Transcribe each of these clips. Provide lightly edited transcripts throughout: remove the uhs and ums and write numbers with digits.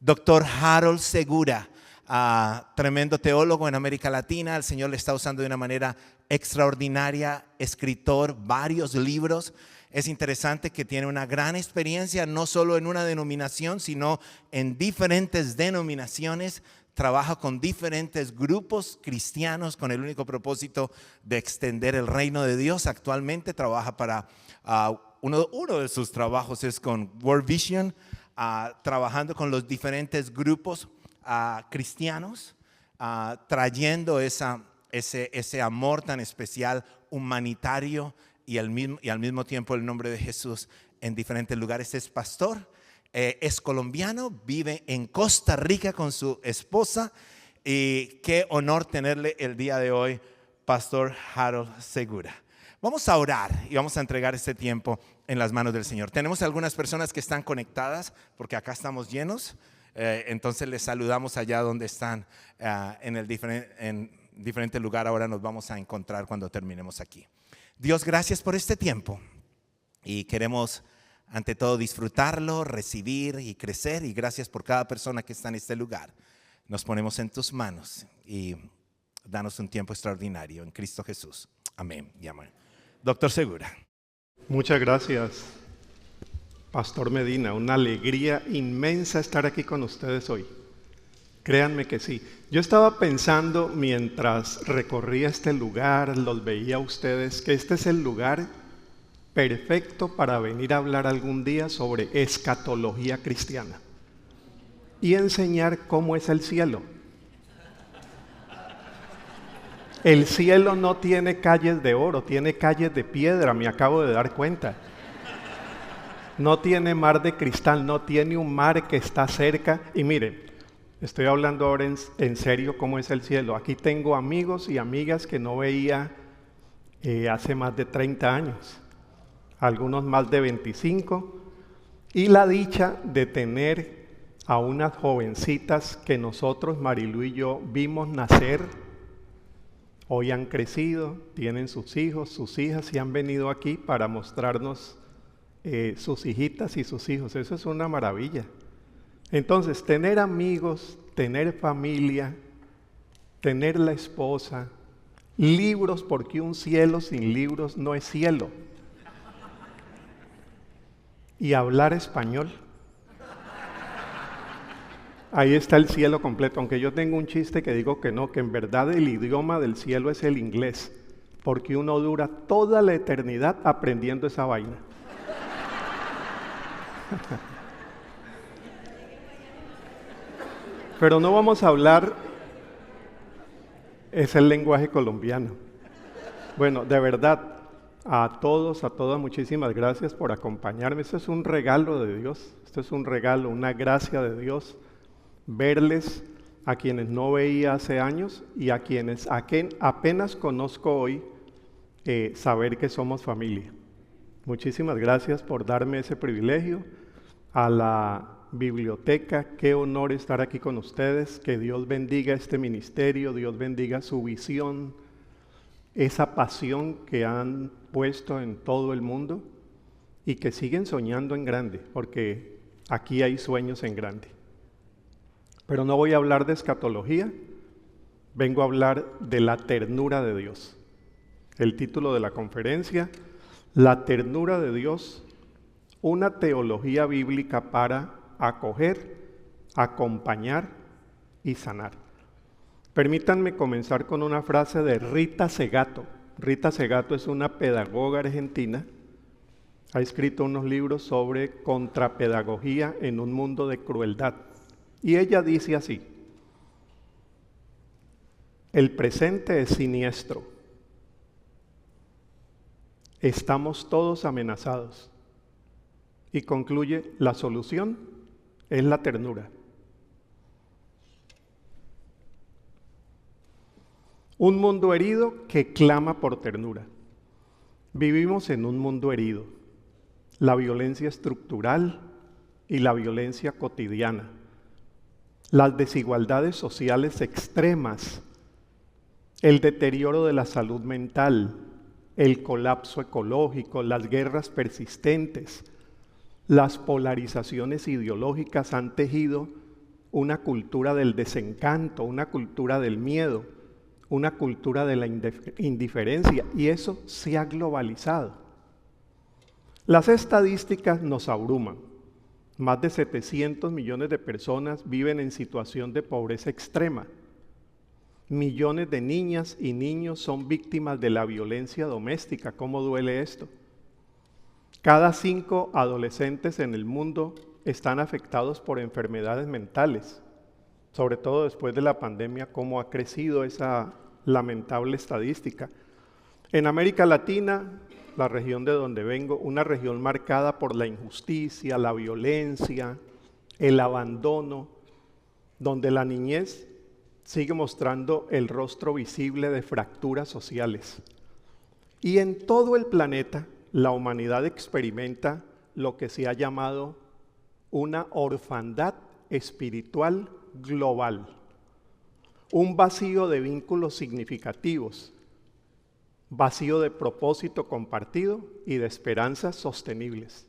Doctor Harold Segura, tremendo teólogo en América Latina. El Señor le está usando de una manera extraordinaria, escritor, varios libros. Es interesante que tiene una gran experiencia, no solo en una denominación, sino en diferentes denominaciones. Trabaja con diferentes grupos cristianos con el único propósito de extender el reino de Dios. Actualmente trabaja para, uno de sus trabajos es con World Vision, trabajando con los diferentes grupos cristianos, trayendo ese amor tan especial, humanitario y al mismo tiempo el nombre de Jesús en diferentes lugares. Es pastor, es colombiano, vive en Costa Rica con su esposa y qué honor tenerle el día de hoy, Pastor Harold Segura. Vamos a orar y vamos a entregar este tiempo en las manos del Señor. Tenemos algunas personas que están conectadas porque acá estamos llenos, entonces les saludamos allá donde están en diferente lugar. Ahora nos vamos a encontrar cuando terminemos aquí. Dios, gracias por este tiempo y queremos ante todo disfrutarlo, recibir y crecer, y gracias por cada persona que está en este lugar. Nos ponemos en tus manos y danos un tiempo extraordinario en Cristo Jesús. Amén y amén. Doctor Segura. Muchas gracias, Pastor Medina. Una alegría inmensa estar aquí con ustedes hoy. Créanme que sí. Yo estaba pensando mientras recorría este lugar, los veía a ustedes, que este es el lugar perfecto para venir a hablar algún día sobre escatología cristiana y enseñar cómo es el cielo. El cielo no tiene calles de oro, tiene calles de piedra, me acabo de dar cuenta. No tiene mar de cristal, no tiene un mar que está cerca. Y miren, estoy hablando ahora en serio cómo es el cielo. Aquí tengo amigos y amigas que no veía hace más de 30 años, algunos más de 25, y la dicha de tener a unas jovencitas que nosotros, Marilu y yo, vimos nacer. Hoy han crecido, tienen sus hijos, sus hijas y han venido aquí para mostrarnos sus hijitas y sus hijos. Eso es una maravilla. Entonces, tener amigos, tener familia, tener la esposa, libros, porque un cielo sin libros no es cielo. Y hablar español. Ahí está el cielo completo, aunque yo tengo un chiste que digo que no, que en verdad el idioma del cielo es el inglés, porque uno dura toda la eternidad aprendiendo esa vaina. Pero no vamos a hablar, es el lenguaje colombiano. Bueno, de verdad, a todos, a todas, muchísimas gracias por acompañarme. Esto es un regalo de Dios, esto es un regalo, una gracia de Dios. Verles a quienes no veía hace años y a quienes apenas conozco hoy, saber que somos familia. Muchísimas gracias por darme ese privilegio. A la biblioteca, qué honor estar aquí con ustedes. Que Dios bendiga este ministerio, Dios bendiga su visión, esa pasión que han puesto en todo el mundo y que siguen soñando en grande, porque aquí hay sueños en grande. Pero no voy a hablar de escatología, vengo a hablar de la ternura de Dios. El título de la conferencia, La ternura de Dios, una teología bíblica para acoger, acompañar y sanar. Permítanme comenzar con una frase de Rita Segato. Rita Segato es una pedagoga argentina, ha escrito unos libros sobre contrapedagogía en un mundo de crueldad. Y ella dice así: el presente es siniestro. Estamos todos amenazados. Y concluye, la solución es la ternura. Un mundo herido que clama por ternura. Vivimos en un mundo herido. La violencia estructural y la violencia cotidiana. Las desigualdades sociales extremas, el deterioro de la salud mental, el colapso ecológico, las guerras persistentes, las polarizaciones ideológicas han tejido una cultura del desencanto, una cultura del miedo, una cultura de la indiferencia, y eso se ha globalizado. Las estadísticas nos abruman. Más de 700 millones de personas viven en situación de pobreza extrema. Millones de niñas y niños son víctimas de la violencia doméstica. ¿Cómo duele esto? Cada 5 adolescentes en el mundo están afectados por enfermedades mentales, sobre todo después de la pandemia, cómo ha crecido esa lamentable estadística. En América Latina, la región de donde vengo, una región marcada por la injusticia, la violencia, el abandono, donde la niñez sigue mostrando el rostro visible de fracturas sociales. Y en todo el planeta, la humanidad experimenta lo que se ha llamado una orfandad espiritual global, un vacío de vínculos significativos, vacío de propósito compartido y de esperanzas sostenibles.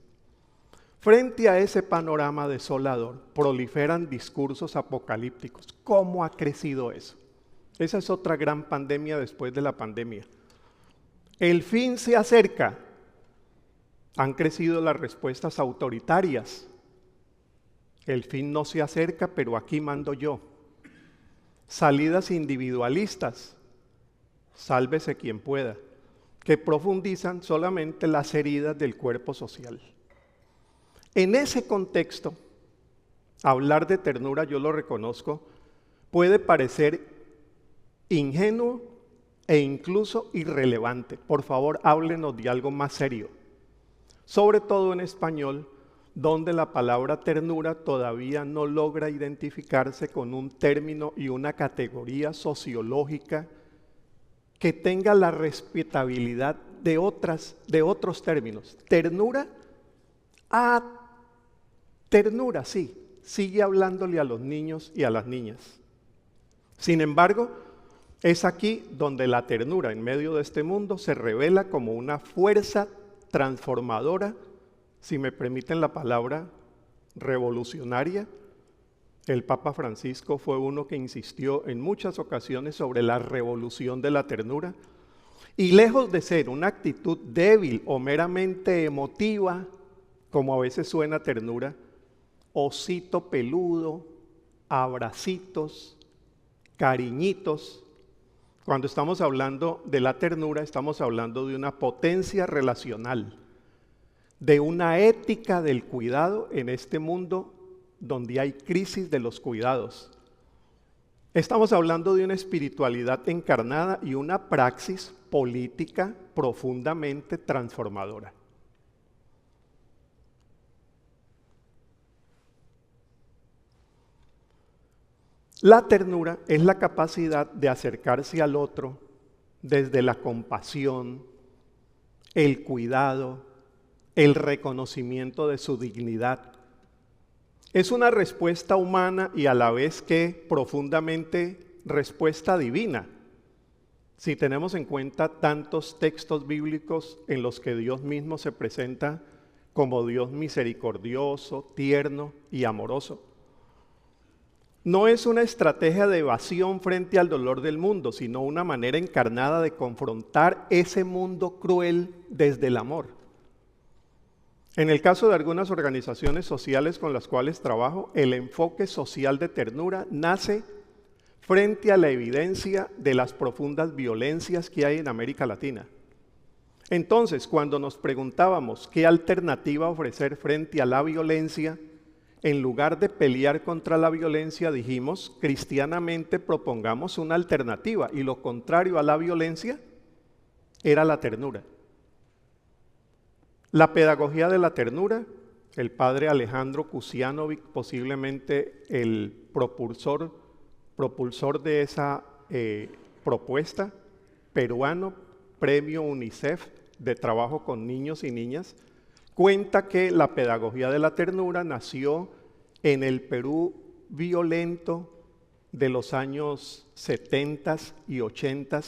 Frente a ese panorama desolador, proliferan discursos apocalípticos. ¿Cómo ha crecido eso? Esa es otra gran pandemia después de la pandemia. El fin se acerca. Han crecido las respuestas autoritarias. El fin no se acerca, pero aquí mando yo. Salidas individualistas. Sálvese quien pueda, que profundizan solamente las heridas del cuerpo social. En ese contexto, hablar de ternura, yo lo reconozco, puede parecer ingenuo e incluso irrelevante. Por favor, háblenos de algo más serio. Sobre todo en español, donde la palabra ternura todavía no logra identificarse con un término y una categoría sociológica que tenga la respetabilidad de otros términos. Ternura, ternura, sí, sigue hablándole a los niños y a las niñas. Sin embargo, es aquí donde la ternura en medio de este mundo se revela como una fuerza transformadora, si me permiten la palabra, revolucionaria. El Papa Francisco fue uno que insistió en muchas ocasiones sobre la revolución de la ternura. Y lejos de ser una actitud débil o meramente emotiva, como a veces suena ternura, osito peludo, abracitos, cariñitos. Cuando estamos hablando de la ternura, estamos hablando de una potencia relacional, de una ética del cuidado en este mundo donde hay crisis de los cuidados. Estamos hablando de una espiritualidad encarnada y una praxis política profundamente transformadora. La ternura es la capacidad de acercarse al otro desde la compasión, el cuidado, el reconocimiento de su dignidad. Es una respuesta humana y a la vez que profundamente respuesta divina. Si tenemos en cuenta tantos textos bíblicos en los que Dios mismo se presenta como Dios misericordioso, tierno y amoroso. No es una estrategia de evasión frente al dolor del mundo, sino una manera encarnada de confrontar ese mundo cruel desde el amor. En el caso de algunas organizaciones sociales con las cuales trabajo, el enfoque social de ternura nace frente a la evidencia de las profundas violencias que hay en América Latina. Entonces, cuando nos preguntábamos qué alternativa ofrecer frente a la violencia, en lugar de pelear contra la violencia, dijimos, cristianamente propongamos una alternativa, y lo contrario a la violencia era la ternura. La pedagogía de la ternura, el padre Alejandro Kusianovic, posiblemente el propulsor de esa propuesta, peruano, premio UNICEF de trabajo con niños y niñas, cuenta que la pedagogía de la ternura nació en el Perú violento de los años 70 y 80,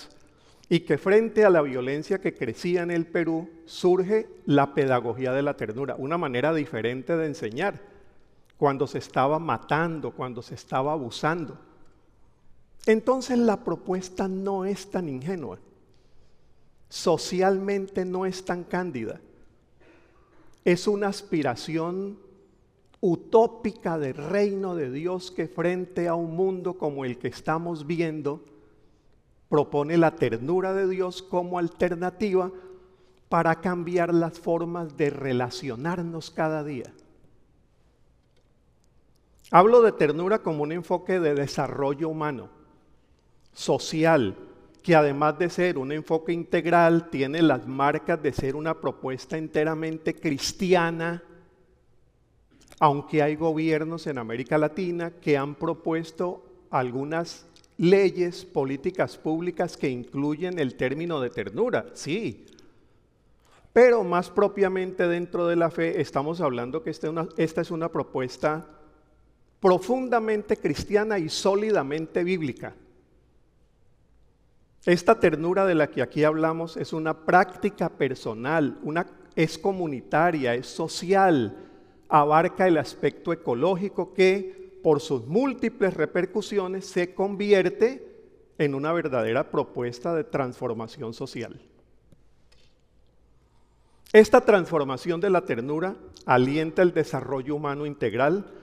y que frente a la violencia que crecía en el Perú, surge la pedagogía de la ternura, una manera diferente de enseñar, cuando se estaba matando, cuando se estaba abusando. Entonces la propuesta no es tan ingenua, socialmente no es tan cándida. Es una aspiración utópica del reino de Dios que frente a un mundo como el que estamos viendo, propone la ternura de Dios como alternativa para cambiar las formas de relacionarnos cada día. Hablo de ternura como un enfoque de desarrollo humano, social, que además de ser un enfoque integral, tiene las marcas de ser una propuesta enteramente cristiana, aunque hay gobiernos en América Latina que han propuesto algunas leyes, políticas públicas que incluyen el término de ternura, sí. Pero más propiamente dentro de la fe estamos hablando que esta es una propuesta profundamente cristiana y sólidamente bíblica. Esta ternura de la que aquí hablamos es una práctica personal, es comunitaria, es social, abarca el aspecto ecológico que por sus múltiples repercusiones se convierte en una verdadera propuesta de transformación social. Esta transformación de la ternura alienta el desarrollo humano integral,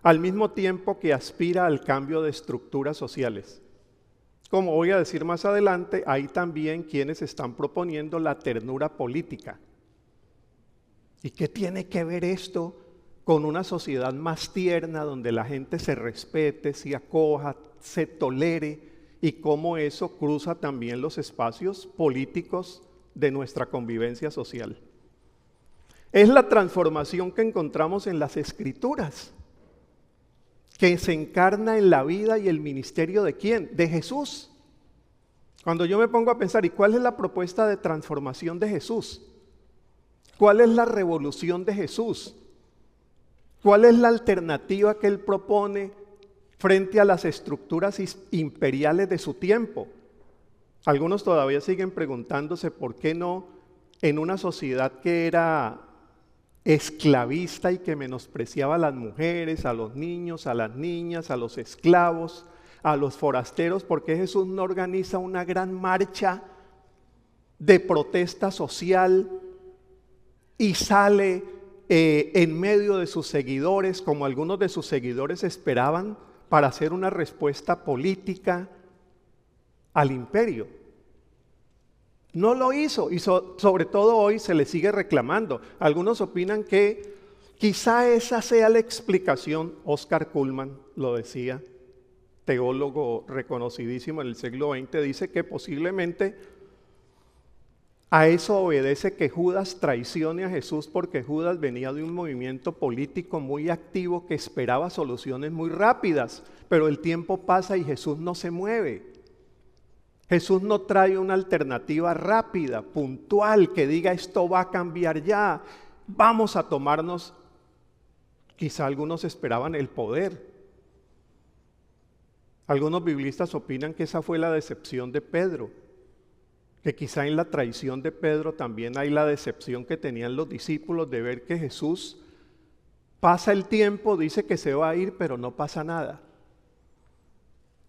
al mismo tiempo que aspira al cambio de estructuras sociales. Como voy a decir más adelante, hay también quienes están proponiendo la ternura política. ¿Y qué tiene que ver esto con una sociedad más tierna, donde la gente se respete, se acoja, se tolere, y cómo eso cruza también los espacios políticos de nuestra convivencia social? Es la transformación que encontramos en las Escrituras, que se encarna en la vida y el ministerio ¿de quién? De Jesús. Cuando yo me pongo a pensar, ¿y cuál es la propuesta de transformación de Jesús? ¿Cuál es la revolución de Jesús? ¿Cuál es la alternativa que Él propone frente a las estructuras imperiales de su tiempo? Algunos todavía siguen preguntándose por qué no en una sociedad que era esclavista y que menospreciaba a las mujeres, a los niños, a las niñas, a los esclavos, a los forasteros, ¿por qué Jesús no organiza una gran marcha de protesta social y sale en medio de sus seguidores, como algunos de sus seguidores esperaban, para hacer una respuesta política al imperio? No lo hizo, y sobre todo hoy se le sigue reclamando. Algunos opinan que quizá esa sea la explicación. Oscar Cullmann lo decía, teólogo reconocidísimo en el siglo XX, dice que posiblemente a eso obedece que Judas traicione a Jesús, porque Judas venía de un movimiento político muy activo que esperaba soluciones muy rápidas, pero el tiempo pasa y Jesús no se mueve. Jesús no trae una alternativa rápida, puntual, que diga esto va a cambiar ya, vamos a tomarnos. Quizá algunos esperaban el poder. Algunos biblistas opinan que esa fue la decepción de Pedro, que quizá en la traición de Pedro también hay la decepción que tenían los discípulos de ver que Jesús pasa el tiempo, dice que se va a ir, pero no pasa nada.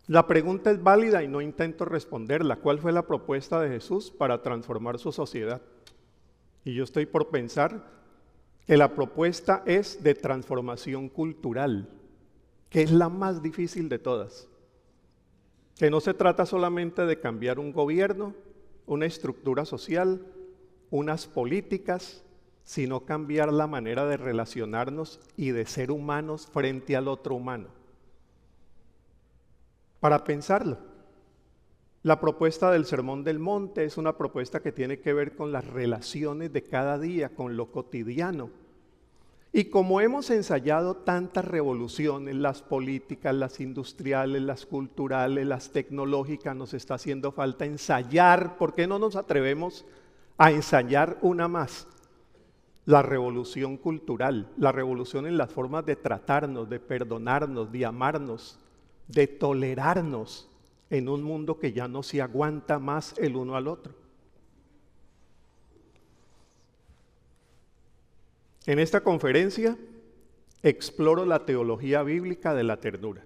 La pregunta es válida y no intento responderla. ¿Cuál fue la propuesta de Jesús para transformar su sociedad? Y yo estoy por pensar que la propuesta es de transformación cultural, que es la más difícil de todas. Que no se trata solamente de cambiar un gobierno, una estructura social, unas políticas, sino cambiar la manera de relacionarnos y de ser humanos frente al otro humano. Para pensarlo, la propuesta del Sermón del Monte es una propuesta que tiene que ver con las relaciones de cada día, con lo cotidiano. Y como hemos ensayado tantas revoluciones, las políticas, las industriales, las culturales, las tecnológicas, nos está haciendo falta ensayar. ¿Por qué no nos atrevemos a ensayar una más? La revolución cultural, la revolución en las formas de tratarnos, de perdonarnos, de amarnos, de tolerarnos en un mundo que ya no se aguanta más el uno al otro. En esta conferencia exploro la teología bíblica de la ternura.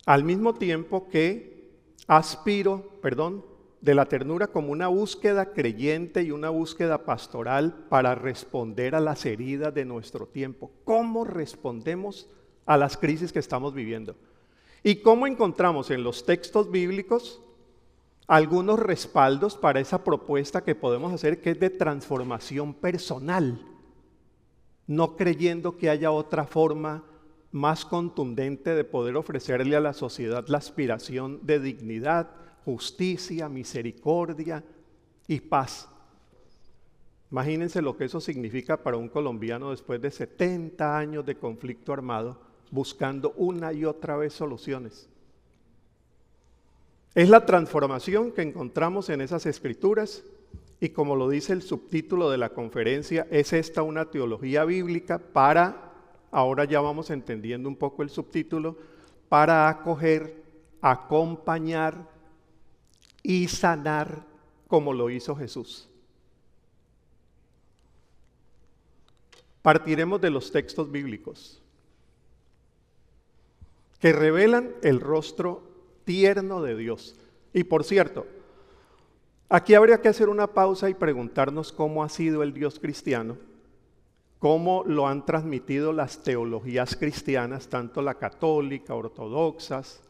Al mismo tiempo que de la ternura como una búsqueda creyente y una búsqueda pastoral para responder a las heridas de nuestro tiempo. ¿Cómo respondemos a las crisis que estamos viviendo? ¿Y cómo encontramos en los textos bíblicos algunos respaldos para esa propuesta que podemos hacer, que es de transformación personal? No creyendo que haya otra forma más contundente de poder ofrecerle a la sociedad la aspiración de dignidad, justicia, misericordia y paz. Imagínense lo que eso significa para un colombiano después de 70 años de conflicto armado, buscando una y otra vez soluciones. Es la transformación que encontramos en esas escrituras y, como lo dice el subtítulo de la conferencia, es esta una teología bíblica para, ahora ya vamos entendiendo un poco el subtítulo, para acoger, acompañar y sanar como lo hizo Jesús. Partiremos de los textos bíblicos que revelan el rostro tierno de Dios. Y por cierto, aquí habría que hacer una pausa y preguntarnos cómo ha sido el Dios cristiano, cómo lo han transmitido las teologías cristianas, tanto la católica, ortodoxas,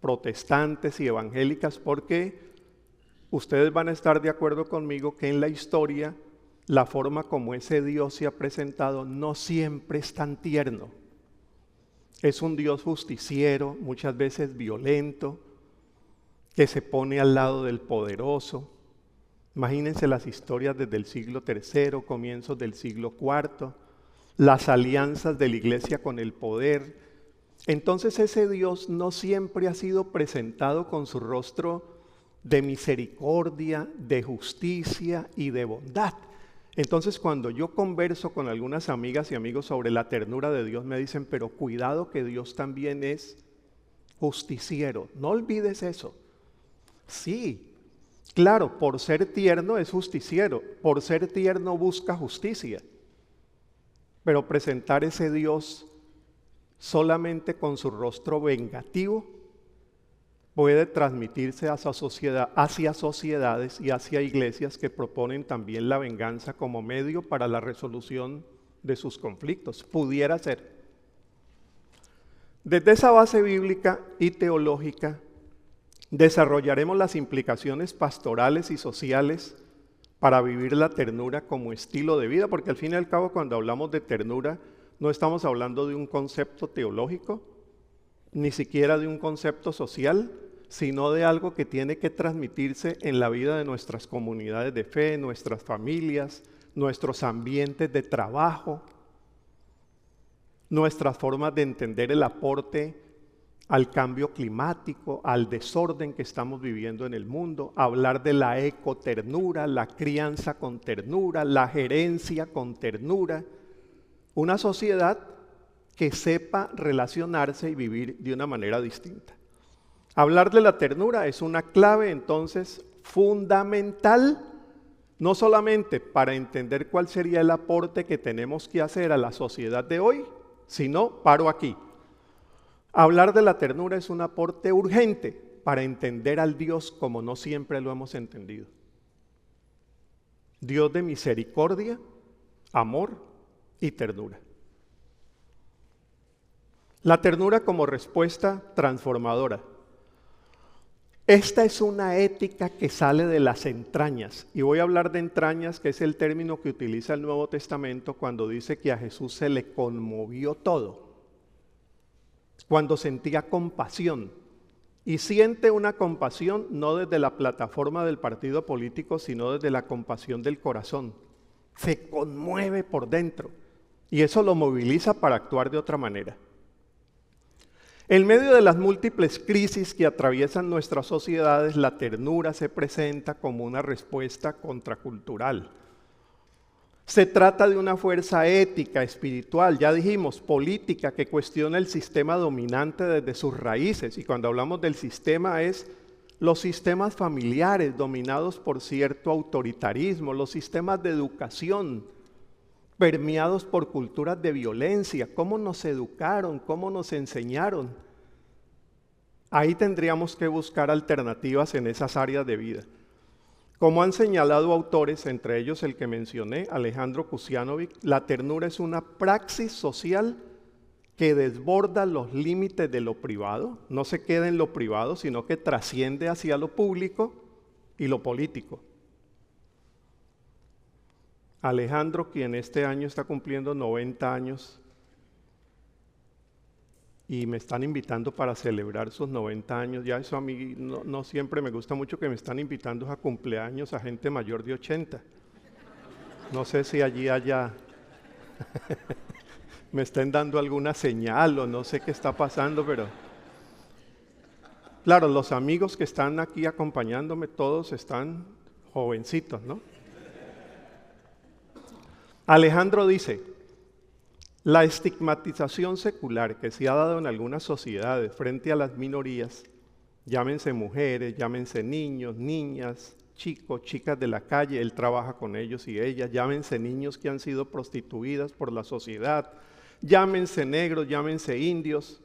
protestantes y evangélicas, porque ustedes van a estar de acuerdo conmigo que en la historia la forma como ese Dios se ha presentado no siempre es tan tierno. Es un Dios justiciero, muchas veces violento, que se pone al lado del poderoso. Imagínense las historias desde el siglo III, comienzos del siglo IV, las alianzas de la iglesia con el poder. Entonces ese Dios no siempre ha sido presentado con su rostro de misericordia, de justicia y de bondad. Entonces, cuando yo converso con algunas amigas y amigos sobre la ternura de Dios, me dicen, pero cuidado que Dios también es justiciero. No olvides eso. Sí, claro, por ser tierno es justiciero, por ser tierno busca justicia. Pero presentar ese Dios solamente con su rostro vengativo puede transmitirse hacia sociedades y hacia iglesias que proponen también la venganza como medio para la resolución de sus conflictos. Pudiera ser. Desde esa base bíblica y teológica desarrollaremos las implicaciones pastorales y sociales para vivir la ternura como estilo de vida, porque al fin y al cabo, cuando hablamos de ternura, no estamos hablando de un concepto teológico, ni siquiera de un concepto social, sino de algo que tiene que transmitirse en la vida de nuestras comunidades de fe, nuestras familias, nuestros ambientes de trabajo, nuestras formas de entender el aporte al cambio climático, al desorden que estamos viviendo en el mundo, hablar de la ecoternura, la crianza con ternura, la gerencia con ternura, una sociedad que sepa relacionarse y vivir de una manera distinta. Hablar de la ternura es una clave entonces fundamental, no solamente para entender cuál sería el aporte que tenemos que hacer a la sociedad de hoy, sino, paro aquí, hablar de la ternura es un aporte urgente para entender al Dios como no siempre lo hemos entendido. Dios de misericordia, amor y ternura. La ternura como respuesta transformadora. Esta es una ética que sale de las entrañas, y voy a hablar de entrañas, que es el término que utiliza el Nuevo Testamento cuando dice que a Jesús se le conmovió todo, cuando sentía compasión, y siente una compasión no desde la plataforma del partido político, sino desde la compasión del corazón. Se conmueve por dentro, y eso lo moviliza para actuar de otra manera. En medio de las múltiples crisis que atraviesan nuestras sociedades, la ternura se presenta como una respuesta contracultural. Se trata de una fuerza ética, espiritual, ya dijimos, política, que cuestiona el sistema dominante desde sus raíces. Y cuando hablamos del sistema es los sistemas familiares dominados por cierto autoritarismo, los sistemas de educación permeados por culturas de violencia, cómo nos educaron, cómo nos enseñaron. Ahí tendríamos que buscar alternativas en esas áreas de vida. Como han señalado autores, entre ellos el que mencioné, Alejandro Kusianovic, la ternura es una praxis social que desborda los límites de lo privado, no se queda en lo privado, sino que trasciende hacia lo público y lo político. Alejandro, quien este año está cumpliendo 90 años, y me están invitando para celebrar sus 90 años, ya eso a mí no siempre me gusta mucho que me están invitando a cumpleaños a gente mayor de 80. No sé si allí haya, me estén dando alguna señal o no sé qué está pasando, pero claro, los amigos que están aquí acompañándome todos están jovencitos, ¿no? Alejandro dice: la estigmatización secular que se ha dado en algunas sociedades frente a las minorías, llámense mujeres, llámense niños, niñas, chicos, chicas de la calle, él trabaja con ellos y ellas, llámense niños que han sido prostituidas por la sociedad, llámense negros, llámense indios.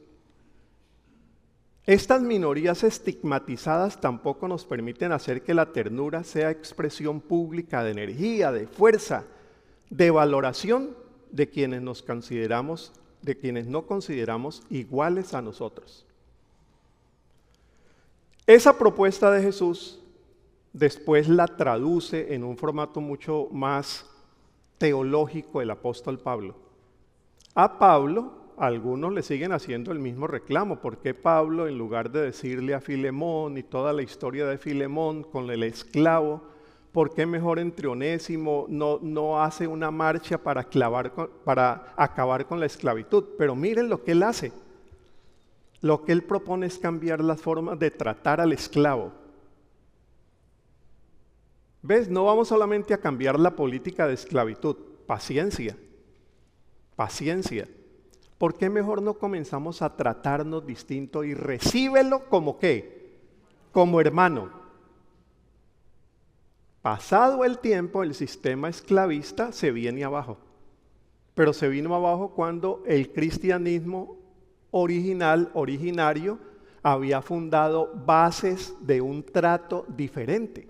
Estas minorías estigmatizadas tampoco nos permiten hacer que la ternura sea expresión pública de energía, de fuerza, de valoración de quienes nos consideramos, de quienes no consideramos iguales a nosotros. Esa propuesta de Jesús después la traduce en un formato mucho más teológico el apóstol Pablo. A Pablo, algunos le siguen haciendo el mismo reclamo. ¿Por qué Pablo, en lugar de decirle a Filemón y toda la historia de Filemón con el esclavo, ¿por qué mejor entre Onésimo no hace una marcha para acabar con la esclavitud? Pero miren lo que él hace. Lo que él propone es cambiar las formas de tratar al esclavo. ¿Ves? No vamos solamente a cambiar la política de esclavitud. Paciencia. Paciencia. ¿Por qué mejor no comenzamos a tratarnos distinto y recíbelo como qué? Como hermano. Pasado el tiempo, el sistema esclavista se viene abajo. Pero se vino abajo cuando el cristianismo originario, había fundado bases de un trato diferente.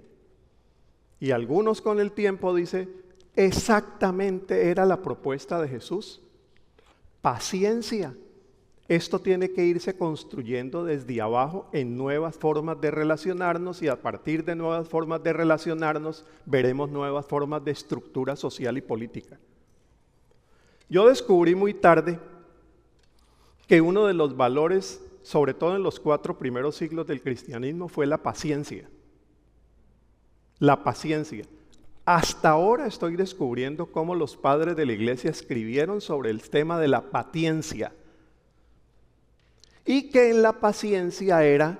Y algunos con el tiempo dicen, exactamente era la propuesta de Jesús. Paciencia. Esto tiene que irse construyendo desde abajo en nuevas formas de relacionarnos, y a partir de nuevas formas de relacionarnos veremos nuevas formas de estructura social y política. Yo descubrí muy tarde que uno de los valores, sobre todo en los 4 primeros siglos del cristianismo, fue la paciencia. La paciencia. Hasta ahora estoy descubriendo cómo los padres de la iglesia escribieron sobre el tema de la paciencia. Y que en la paciencia era,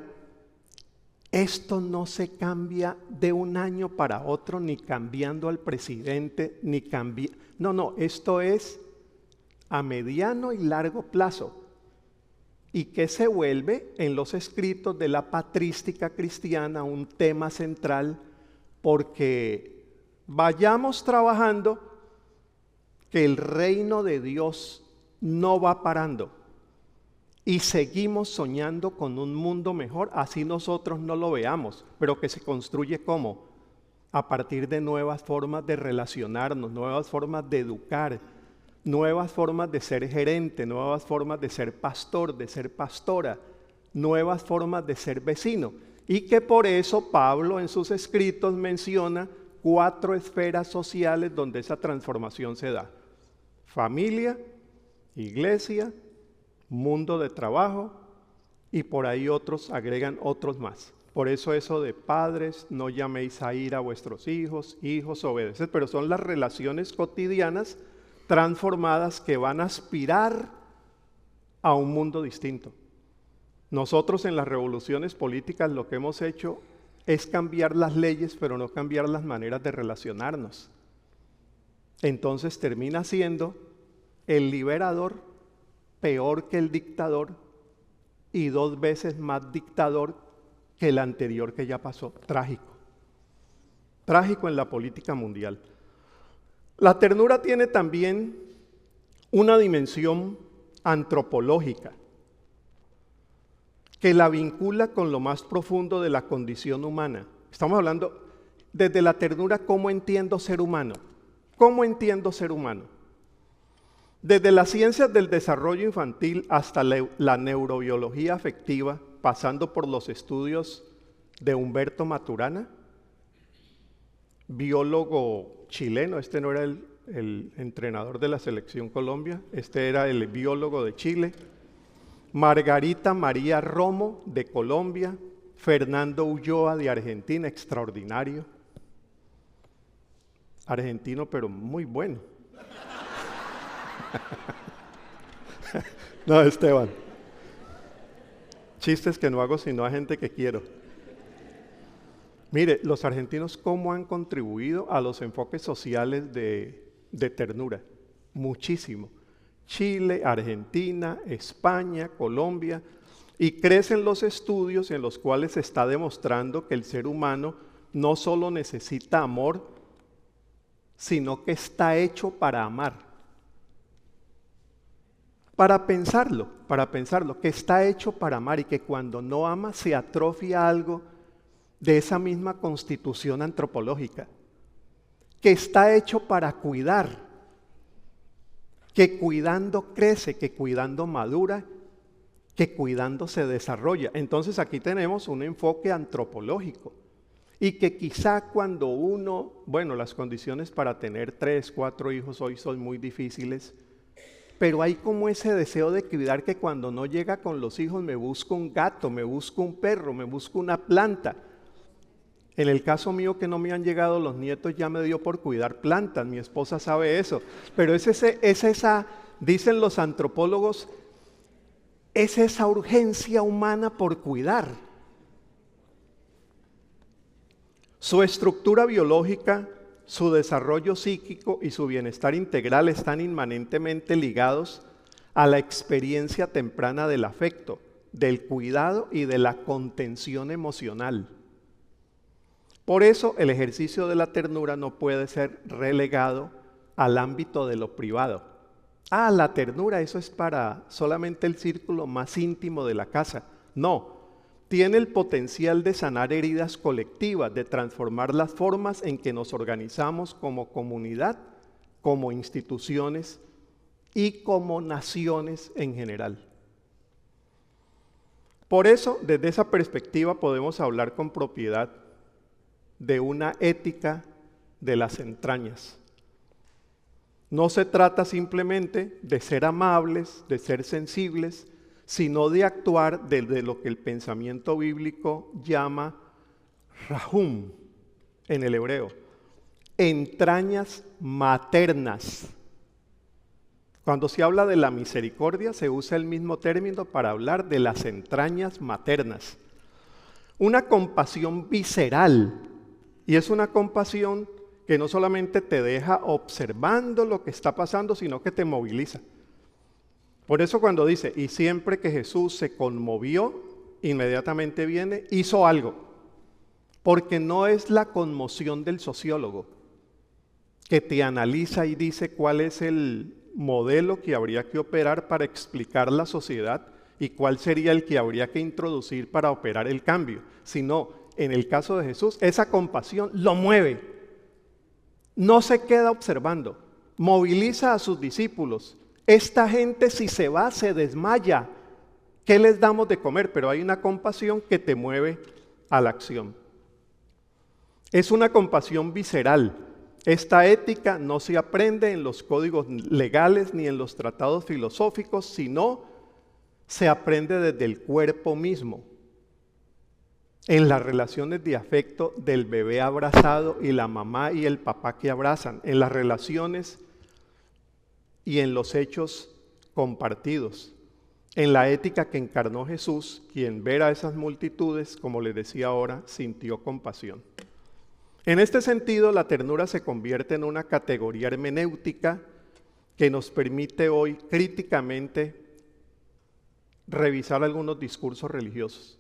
esto no se cambia de un año para otro, ni cambiando al presidente, ni cambiando. No, esto es a mediano y largo plazo. Y que se vuelve en los escritos de la patrística cristiana un tema central, porque vayamos trabajando que el reino de Dios no va parando. Y seguimos soñando con un mundo mejor, así nosotros no lo veamos, pero que se construye ¿cómo? A partir de nuevas formas de relacionarnos, nuevas formas de educar, nuevas formas de ser gerente, nuevas formas de ser pastor, de ser pastora, nuevas formas de ser vecino. Y que por eso Pablo en sus escritos menciona 4 esferas sociales donde esa transformación se da: familia, iglesia, mundo de trabajo, y por ahí otros agregan otros más. Por eso eso de padres, no llaméis a ira a vuestros hijos, hijos obedeced, pero son las relaciones cotidianas transformadas que van a aspirar a un mundo distinto. Nosotros en las revoluciones políticas lo que hemos hecho es cambiar las leyes, pero no cambiar las maneras de relacionarnos. Entonces termina siendo el liberador peor que el dictador y 2 veces más dictador que el anterior que ya pasó. Trágico. Trágico en la política mundial. La ternura tiene también una dimensión antropológica que la vincula con lo más profundo de la condición humana. Estamos hablando desde la ternura, ¿cómo entiendo ser humano? ¿Cómo entiendo ser humano? Desde las ciencias del desarrollo infantil hasta la neurobiología afectiva, pasando por los estudios de Humberto Maturana, biólogo chileno, este no era el entrenador de la selección Colombia, este era el biólogo de Chile, Margarita María Romo de Colombia, Fernando Ulloa de Argentina, extraordinario, argentino pero muy bueno. No, Esteban, chistes que no hago sino a gente que quiero. Mire, los argentinos cómo han contribuido a los enfoques sociales de ternura, muchísimo. Chile, Argentina, España, Colombia, y crecen los estudios en los cuales se está demostrando que el ser humano no solo necesita amor, sino que está hecho para amar. Para pensarlo, que está hecho para amar y que cuando no ama se atrofia algo de esa misma constitución antropológica, que está hecho para cuidar, que cuidando crece, que cuidando madura, que cuidando se desarrolla. Entonces aquí tenemos un enfoque antropológico y que quizá cuando uno, bueno, las condiciones para tener 3, 4 hijos hoy son muy difíciles, pero hay como ese deseo de cuidar que cuando no llega con los hijos me busco un gato, me busco un perro, me busco una planta. En el caso mío que no me han llegado los nietos ya me dio por cuidar plantas, mi esposa sabe eso, pero es esa, dicen los antropólogos, es esa urgencia humana por cuidar. Su estructura biológica, su desarrollo psíquico y su bienestar integral están inmanentemente ligados a la experiencia temprana del afecto, del cuidado y de la contención emocional. Por eso el ejercicio de la ternura no puede ser relegado al ámbito de lo privado. La ternura, eso es para solamente el círculo más íntimo de la casa. No, tiene el potencial de sanar heridas colectivas, de transformar las formas en que nos organizamos como comunidad, como instituciones y como naciones en general. Por eso, desde esa perspectiva podemos hablar con propiedad de una ética de las entrañas. No se trata simplemente de ser amables, de ser sensibles, sino de actuar desde lo que el pensamiento bíblico llama rahum en el hebreo, entrañas maternas. Cuando se habla de la misericordia se usa el mismo término para hablar de las entrañas maternas. Una compasión visceral, y es una compasión que no solamente te deja observando lo que está pasando, sino que te moviliza. Por eso cuando dice, y siempre que Jesús se conmovió, inmediatamente viene, hizo algo. Porque no es la conmoción del sociólogo, que te analiza y dice cuál es el modelo que habría que operar para explicar la sociedad y cuál sería el que habría que introducir para operar el cambio. Sino, en el caso de Jesús, esa compasión lo mueve. No se queda observando, moviliza a sus discípulos. Esta gente si se va, se desmaya. ¿Qué les damos de comer? Pero hay una compasión que te mueve a la acción. Es una compasión visceral. Esta ética no se aprende en los códigos legales ni en los tratados filosóficos, sino se aprende desde el cuerpo mismo. En las relaciones de afecto del bebé abrazado y la mamá y el papá que abrazan, en las relaciones y en los hechos compartidos, en la ética que encarnó Jesús, quien ver a esas multitudes, como les decía ahora, sintió compasión. En este sentido, la ternura se convierte en una categoría hermenéutica que nos permite hoy críticamente revisar algunos discursos religiosos,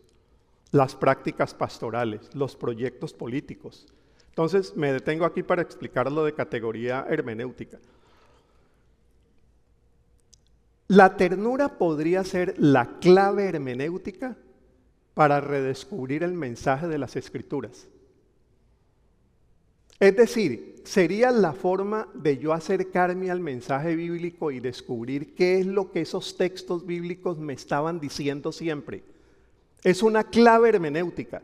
las prácticas pastorales, los proyectos políticos, Entonces me detengo aquí para explicarlo de categoría hermenéutica. La ternura podría ser la clave hermenéutica para redescubrir el mensaje de las Escrituras. Es decir, sería la forma de yo acercarme al mensaje bíblico y descubrir qué es lo que esos textos bíblicos me estaban diciendo siempre. Es una clave hermenéutica.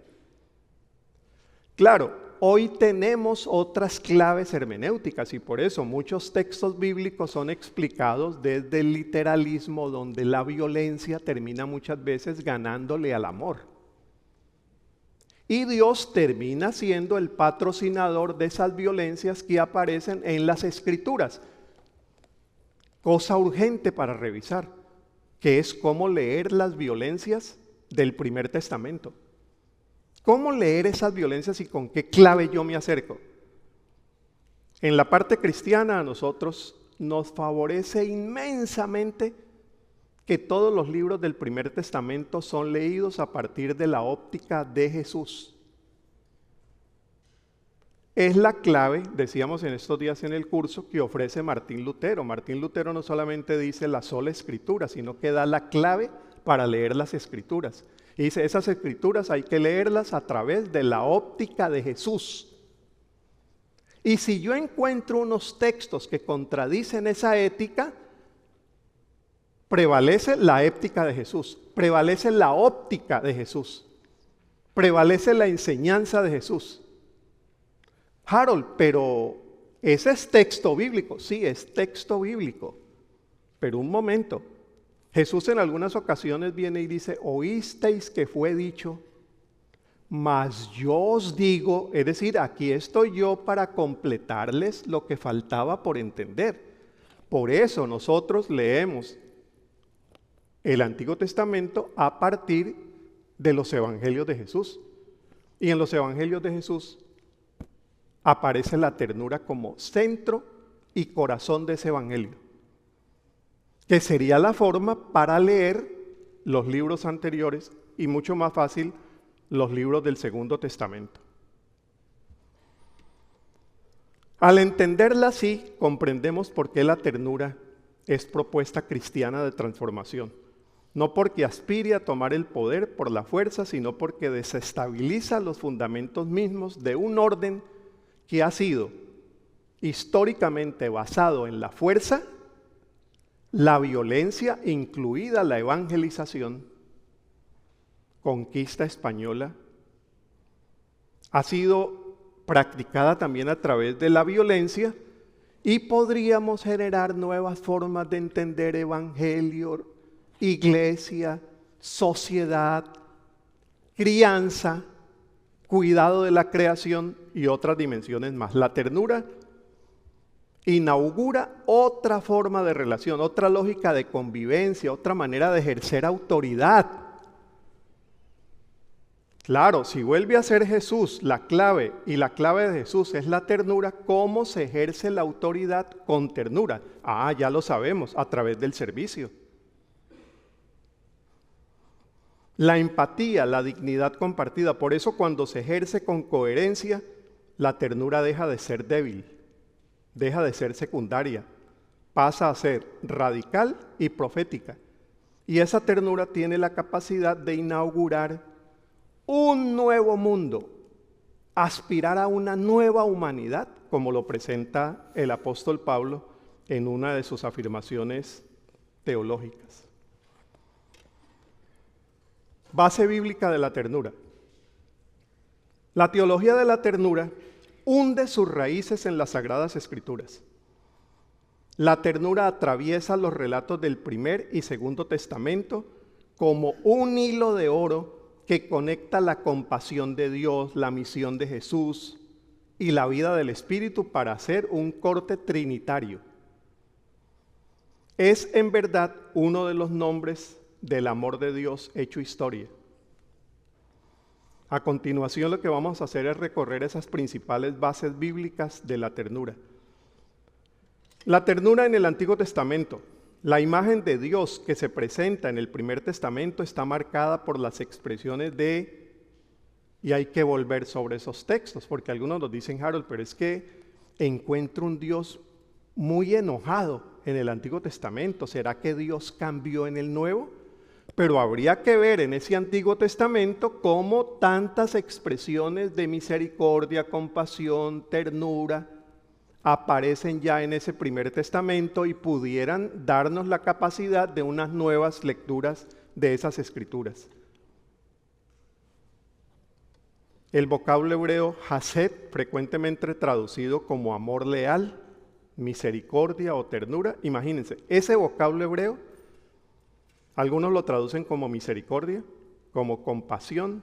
Claro, hoy tenemos otras claves hermenéuticas y por eso muchos textos bíblicos son explicados desde el literalismo, donde la violencia termina muchas veces ganándole al amor. Y Dios termina siendo el patrocinador de esas violencias que aparecen en las Escrituras. Cosa urgente para revisar, que es cómo leer las violencias del Primer Testamento. ¿Cómo leer esas violencias y con qué clave yo me acerco? En la parte cristiana a nosotros nos favorece inmensamente que todos los libros del Primer Testamento son leídos a partir de la óptica de Jesús. Es la clave, decíamos en estos días en el curso, que ofrece Martín Lutero. Martín Lutero no solamente dice la sola Escritura, sino que da la clave para leer las Escrituras. Y dice, esas Escrituras hay que leerlas a través de la óptica de Jesús. Y si yo encuentro unos textos que contradicen esa ética, prevalece la ética de Jesús, prevalece la óptica de Jesús, prevalece la enseñanza de Jesús. Harold, pero ese es texto bíblico. Sí, es texto bíblico. Pero un momento, Jesús en algunas ocasiones viene y dice, oísteis que fue dicho, mas yo os digo, es decir, aquí estoy yo para completarles lo que faltaba por entender. Por eso nosotros leemos el Antiguo Testamento a partir de los Evangelios de Jesús. Y en los Evangelios de Jesús aparece la ternura como centro y corazón de ese Evangelio, que sería la forma para leer los libros anteriores y mucho más fácil los libros del Segundo Testamento. Al entenderla así, comprendemos por qué la ternura es propuesta cristiana de transformación. No porque aspire a tomar el poder por la fuerza, sino porque desestabiliza los fundamentos mismos de un orden que ha sido históricamente basado en la fuerza, la violencia, incluida la evangelización, conquista española, ha sido practicada también a través de la violencia y podríamos generar nuevas formas de entender evangelio, iglesia, sociedad, crianza, cuidado de la creación y otras dimensiones más. La ternura inaugura otra forma de relación, otra lógica de convivencia, otra manera de ejercer autoridad. Claro, si vuelve a ser Jesús la clave, y la clave de Jesús es la ternura, ¿cómo se ejerce la autoridad con ternura? Ya lo sabemos, a través del servicio. La empatía, la dignidad compartida. Por eso cuando se ejerce con coherencia, la ternura deja de ser débil, deja de ser secundaria, pasa a ser radical y profética. Y esa ternura tiene la capacidad de inaugurar un nuevo mundo, aspirar a una nueva humanidad, como lo presenta el apóstol Pablo en una de sus afirmaciones teológicas. Base bíblica de la ternura. La teología de la ternura hunde sus raíces en las Sagradas Escrituras. La ternura atraviesa los relatos del Primer y Segundo Testamento como un hilo de oro que conecta la compasión de Dios, la misión de Jesús y la vida del Espíritu para hacer un corte trinitario. Es en verdad uno de los nombres del amor de Dios hecho historia. A continuación lo que vamos a hacer es recorrer esas principales bases bíblicas de la ternura. La ternura en el Antiguo Testamento. La imagen de Dios que se presenta en el Primer Testamento está marcada por las expresiones de Y hay que volver sobre esos textos, porque algunos nos dicen, Harold, pero es que encuentro un Dios muy enojado en el Antiguo Testamento. ¿Será que Dios cambió en el Nuevo? Pero habría que ver en ese Antiguo Testamento cómo tantas expresiones de misericordia, compasión, ternura aparecen ya en ese Primer Testamento y pudieran darnos la capacidad de unas nuevas lecturas de esas escrituras. El vocablo hebreo hased, frecuentemente traducido como amor leal, misericordia o ternura. Imagínense, ese vocablo hebreo, algunos lo traducen como misericordia, como compasión.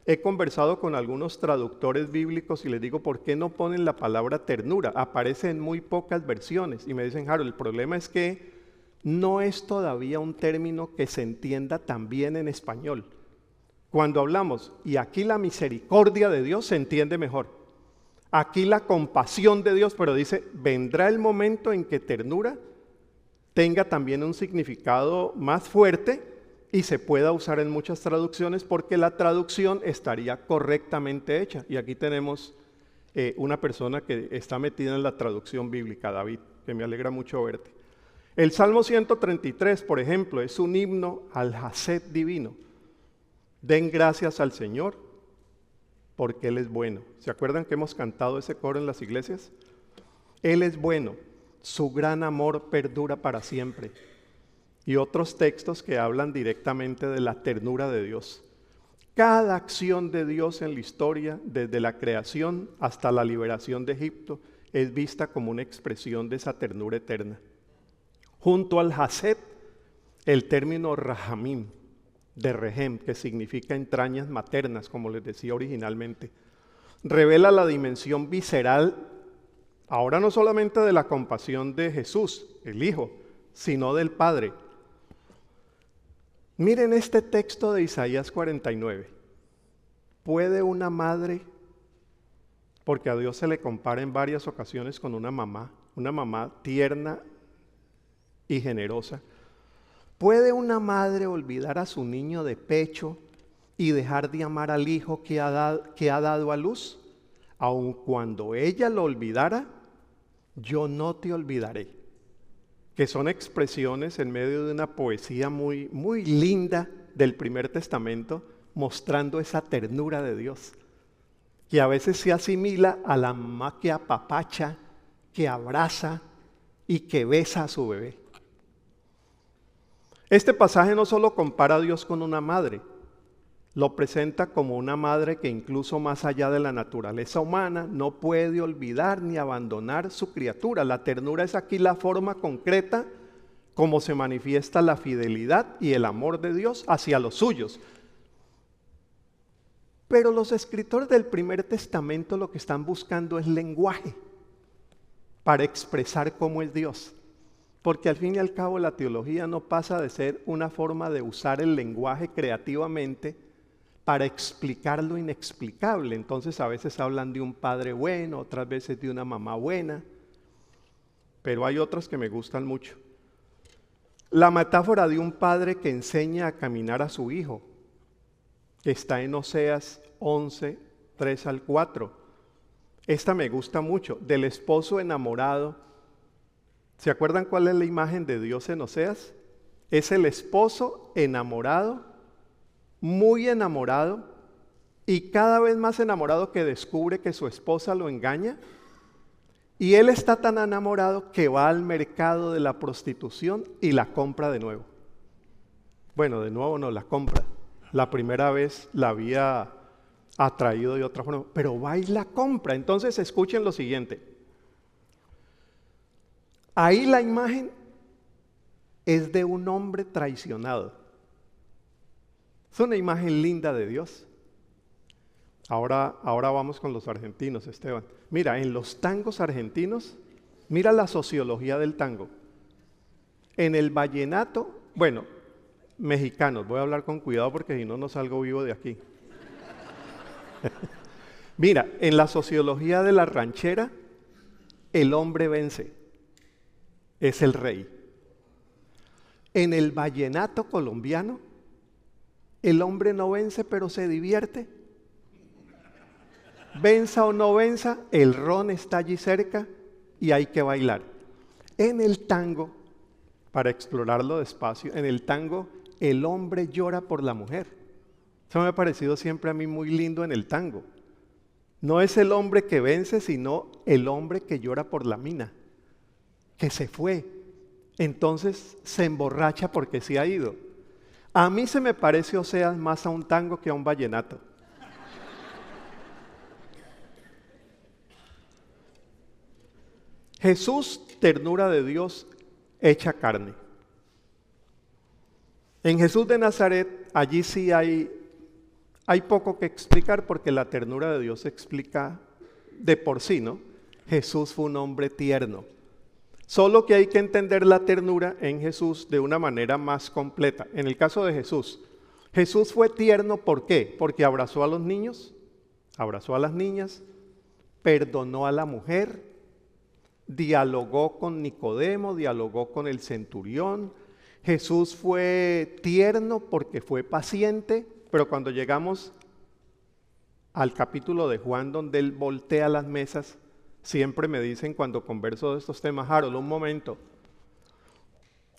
He conversado con algunos traductores bíblicos y les digo, ¿por qué no ponen la palabra ternura? Aparece en muy pocas versiones. Y me dicen, Harold, el problema es que no es todavía un término que se entienda tan bien en español. Cuando hablamos, y aquí la misericordia de Dios se entiende mejor. Aquí la compasión de Dios, pero dice, vendrá el momento en que ternura tenga también un significado más fuerte y se pueda usar en muchas traducciones porque la traducción estaría correctamente hecha. Y aquí tenemos una persona que está metida en la traducción bíblica, David, que me alegra mucho verte. El Salmo 133, por ejemplo, es un himno al hased divino. Den gracias al Señor porque Él es bueno. ¿Se acuerdan que hemos cantado ese coro en las iglesias? Él es bueno, su gran amor perdura para siempre. Y otros textos que hablan directamente de la ternura de Dios. Cada acción de Dios en la historia, desde la creación hasta la liberación de Egipto, es vista como una expresión de esa ternura eterna. Junto al hased, el término rahamim, de rehem, que significa entrañas maternas, como les decía originalmente, revela la dimensión visceral, ahora no solamente de la compasión de Jesús, el Hijo, sino del Padre. Miren este texto de Isaías 49. ¿Puede una madre, porque a Dios se le compara en varias ocasiones con una mamá tierna y generosa, ¿puede una madre olvidar a su niño de pecho y dejar de amar al hijo que ha dado a luz? Aun cuando ella lo olvidara, yo no te olvidaré. Que son expresiones en medio de una poesía muy, muy linda del Primer Testamento, mostrando esa ternura de Dios, que a veces se asimila a la mamá que apapacha, que abraza y que besa a su bebé. Este pasaje no solo compara a Dios con una madre, lo presenta como una madre que incluso más allá de la naturaleza humana no puede olvidar ni abandonar su criatura. La ternura es aquí la forma concreta como se manifiesta la fidelidad y el amor de Dios hacia los suyos. Pero los escritores del Primer Testamento lo que están buscando es lenguaje para expresar cómo es Dios. Porque al fin y al cabo la teología no pasa de ser una forma de usar el lenguaje creativamente para explicar lo inexplicable. Entonces a veces hablan de un padre bueno, otras veces de una mamá buena, pero hay otras que me gustan mucho. La metáfora de un padre que enseña a caminar a su hijo, que está en Oseas 11, 3 al 4. Esta me gusta mucho, del esposo enamorado. ¿Se acuerdan cuál es la imagen de Dios en Oseas? Es el esposo enamorado, muy enamorado, y cada vez más enamorado que descubre que su esposa lo engaña. Y él está tan enamorado que va al mercado de la prostitución y la compra de nuevo. Bueno, de nuevo no, la compra. La primera vez la había atraído de otra forma, pero va y la compra. Entonces escuchen lo siguiente. Ahí la imagen es de un hombre traicionado. Es una imagen linda de Dios. Ahora vamos con los argentinos, Esteban. Mira, en los tangos argentinos, mira la sociología del tango. En el vallenato, bueno, mexicanos, voy a hablar con cuidado porque si no, no salgo vivo de aquí. Mira, en la sociología de la ranchera, el hombre vence, es el rey. En el vallenato colombiano, el hombre no vence, pero se divierte. Venza o no venza, el ron está allí cerca y hay que bailar. En el tango, para explorarlo despacio, en el tango el hombre llora por la mujer. Eso me ha parecido siempre a mí muy lindo en el tango. No es el hombre que vence, sino el hombre que llora por la mina, que se fue. Entonces se emborracha porque se ha ido. A mí se me parece, Oseas, más a un tango que a un vallenato. Jesús, ternura de Dios, hecha carne. En Jesús de Nazaret, allí sí hay poco que explicar porque la ternura de Dios se explica de por sí, ¿no? Jesús fue un hombre tierno. Solo que hay que entender la ternura en Jesús de una manera más completa. En el caso de Jesús, Jesús fue tierno, ¿por qué? Porque abrazó a los niños, abrazó a las niñas, perdonó a la mujer, dialogó con Nicodemo, dialogó con el centurión. Jesús fue tierno porque fue paciente, pero cuando llegamos al capítulo de Juan donde él voltea las mesas, siempre me dicen cuando converso de estos temas, Harold, un momento,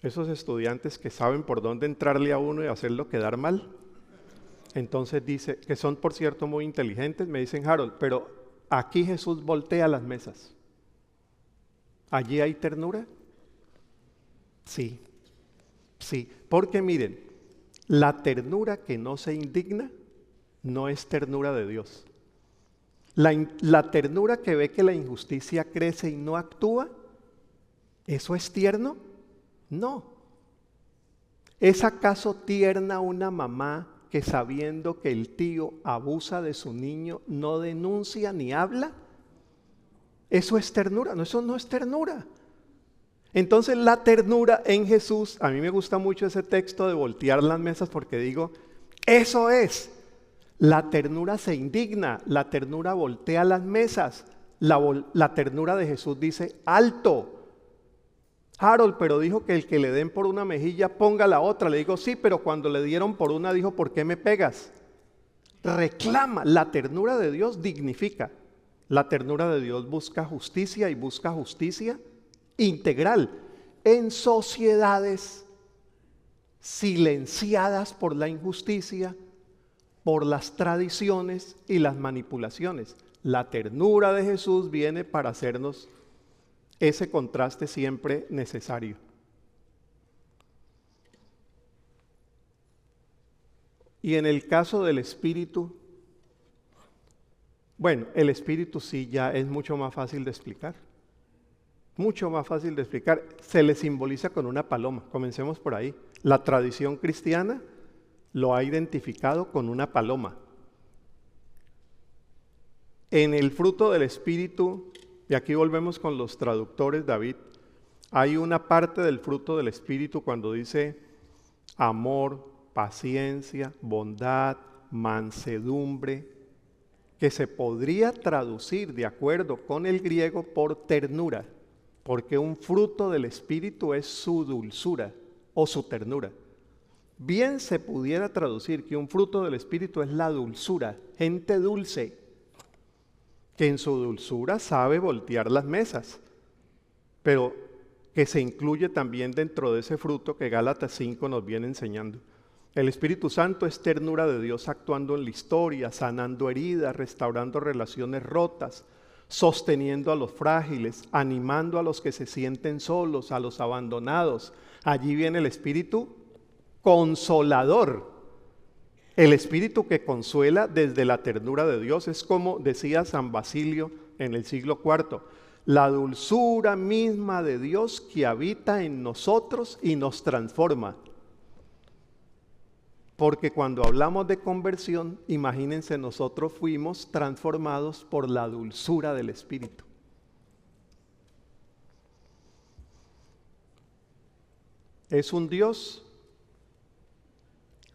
esos estudiantes que saben por dónde entrarle a uno y hacerlo quedar mal, entonces dice, que son por cierto muy inteligentes, me dicen, Harold, pero aquí Jesús voltea las mesas. ¿Allí hay ternura? Sí, sí, porque miren, la ternura que no se indigna no es ternura de Dios. La ternura que ve que la injusticia crece y no actúa, ¿eso es tierno? No. ¿Es acaso tierna una mamá que sabiendo que el tío abusa de su niño no denuncia ni habla? ¿Eso es ternura? No, eso no es ternura. Entonces la ternura en Jesús, a mí me gusta mucho ese texto de voltear las mesas porque digo, eso es. La ternura se indigna, la ternura voltea las mesas, la ternura de Jesús dice, alto. Harold, pero dijo que el que le den por una mejilla ponga la otra. Le digo, sí, pero cuando le dieron por una dijo, ¿por qué me pegas? Reclama, la ternura de Dios dignifica. La ternura de Dios busca justicia y busca justicia integral en sociedades silenciadas por la injusticia, por las tradiciones y las manipulaciones. La ternura de Jesús viene para hacernos ese contraste siempre necesario. Y en el caso del Espíritu, bueno, el Espíritu sí ya es mucho más fácil de explicar. Mucho más fácil de explicar. Se le simboliza con una paloma. Comencemos por ahí. La tradición cristiana lo ha identificado con una paloma. En el fruto del Espíritu, y aquí volvemos con los traductores, David, hay una parte del fruto del Espíritu cuando dice amor, paciencia, bondad, mansedumbre, que se podría traducir de acuerdo con el griego por ternura, porque un fruto del Espíritu es su dulzura o su ternura. Bien se pudiera traducir que un fruto del Espíritu es la dulzura, gente dulce, que en su dulzura sabe voltear las mesas, pero que se incluye también dentro de ese fruto que Gálatas 5 nos viene enseñando. El Espíritu Santo es ternura de Dios actuando en la historia, sanando heridas, restaurando relaciones rotas, sosteniendo a los frágiles, animando a los que se sienten solos, a los abandonados. Allí viene el Espíritu consolador. El Espíritu que consuela desde la ternura de Dios es como decía San Basilio en el siglo IV, la dulzura misma de Dios que habita en nosotros y nos transforma. Porque cuando hablamos de conversión, imagínense, nosotros fuimos transformados por la dulzura del Espíritu. Es un Dios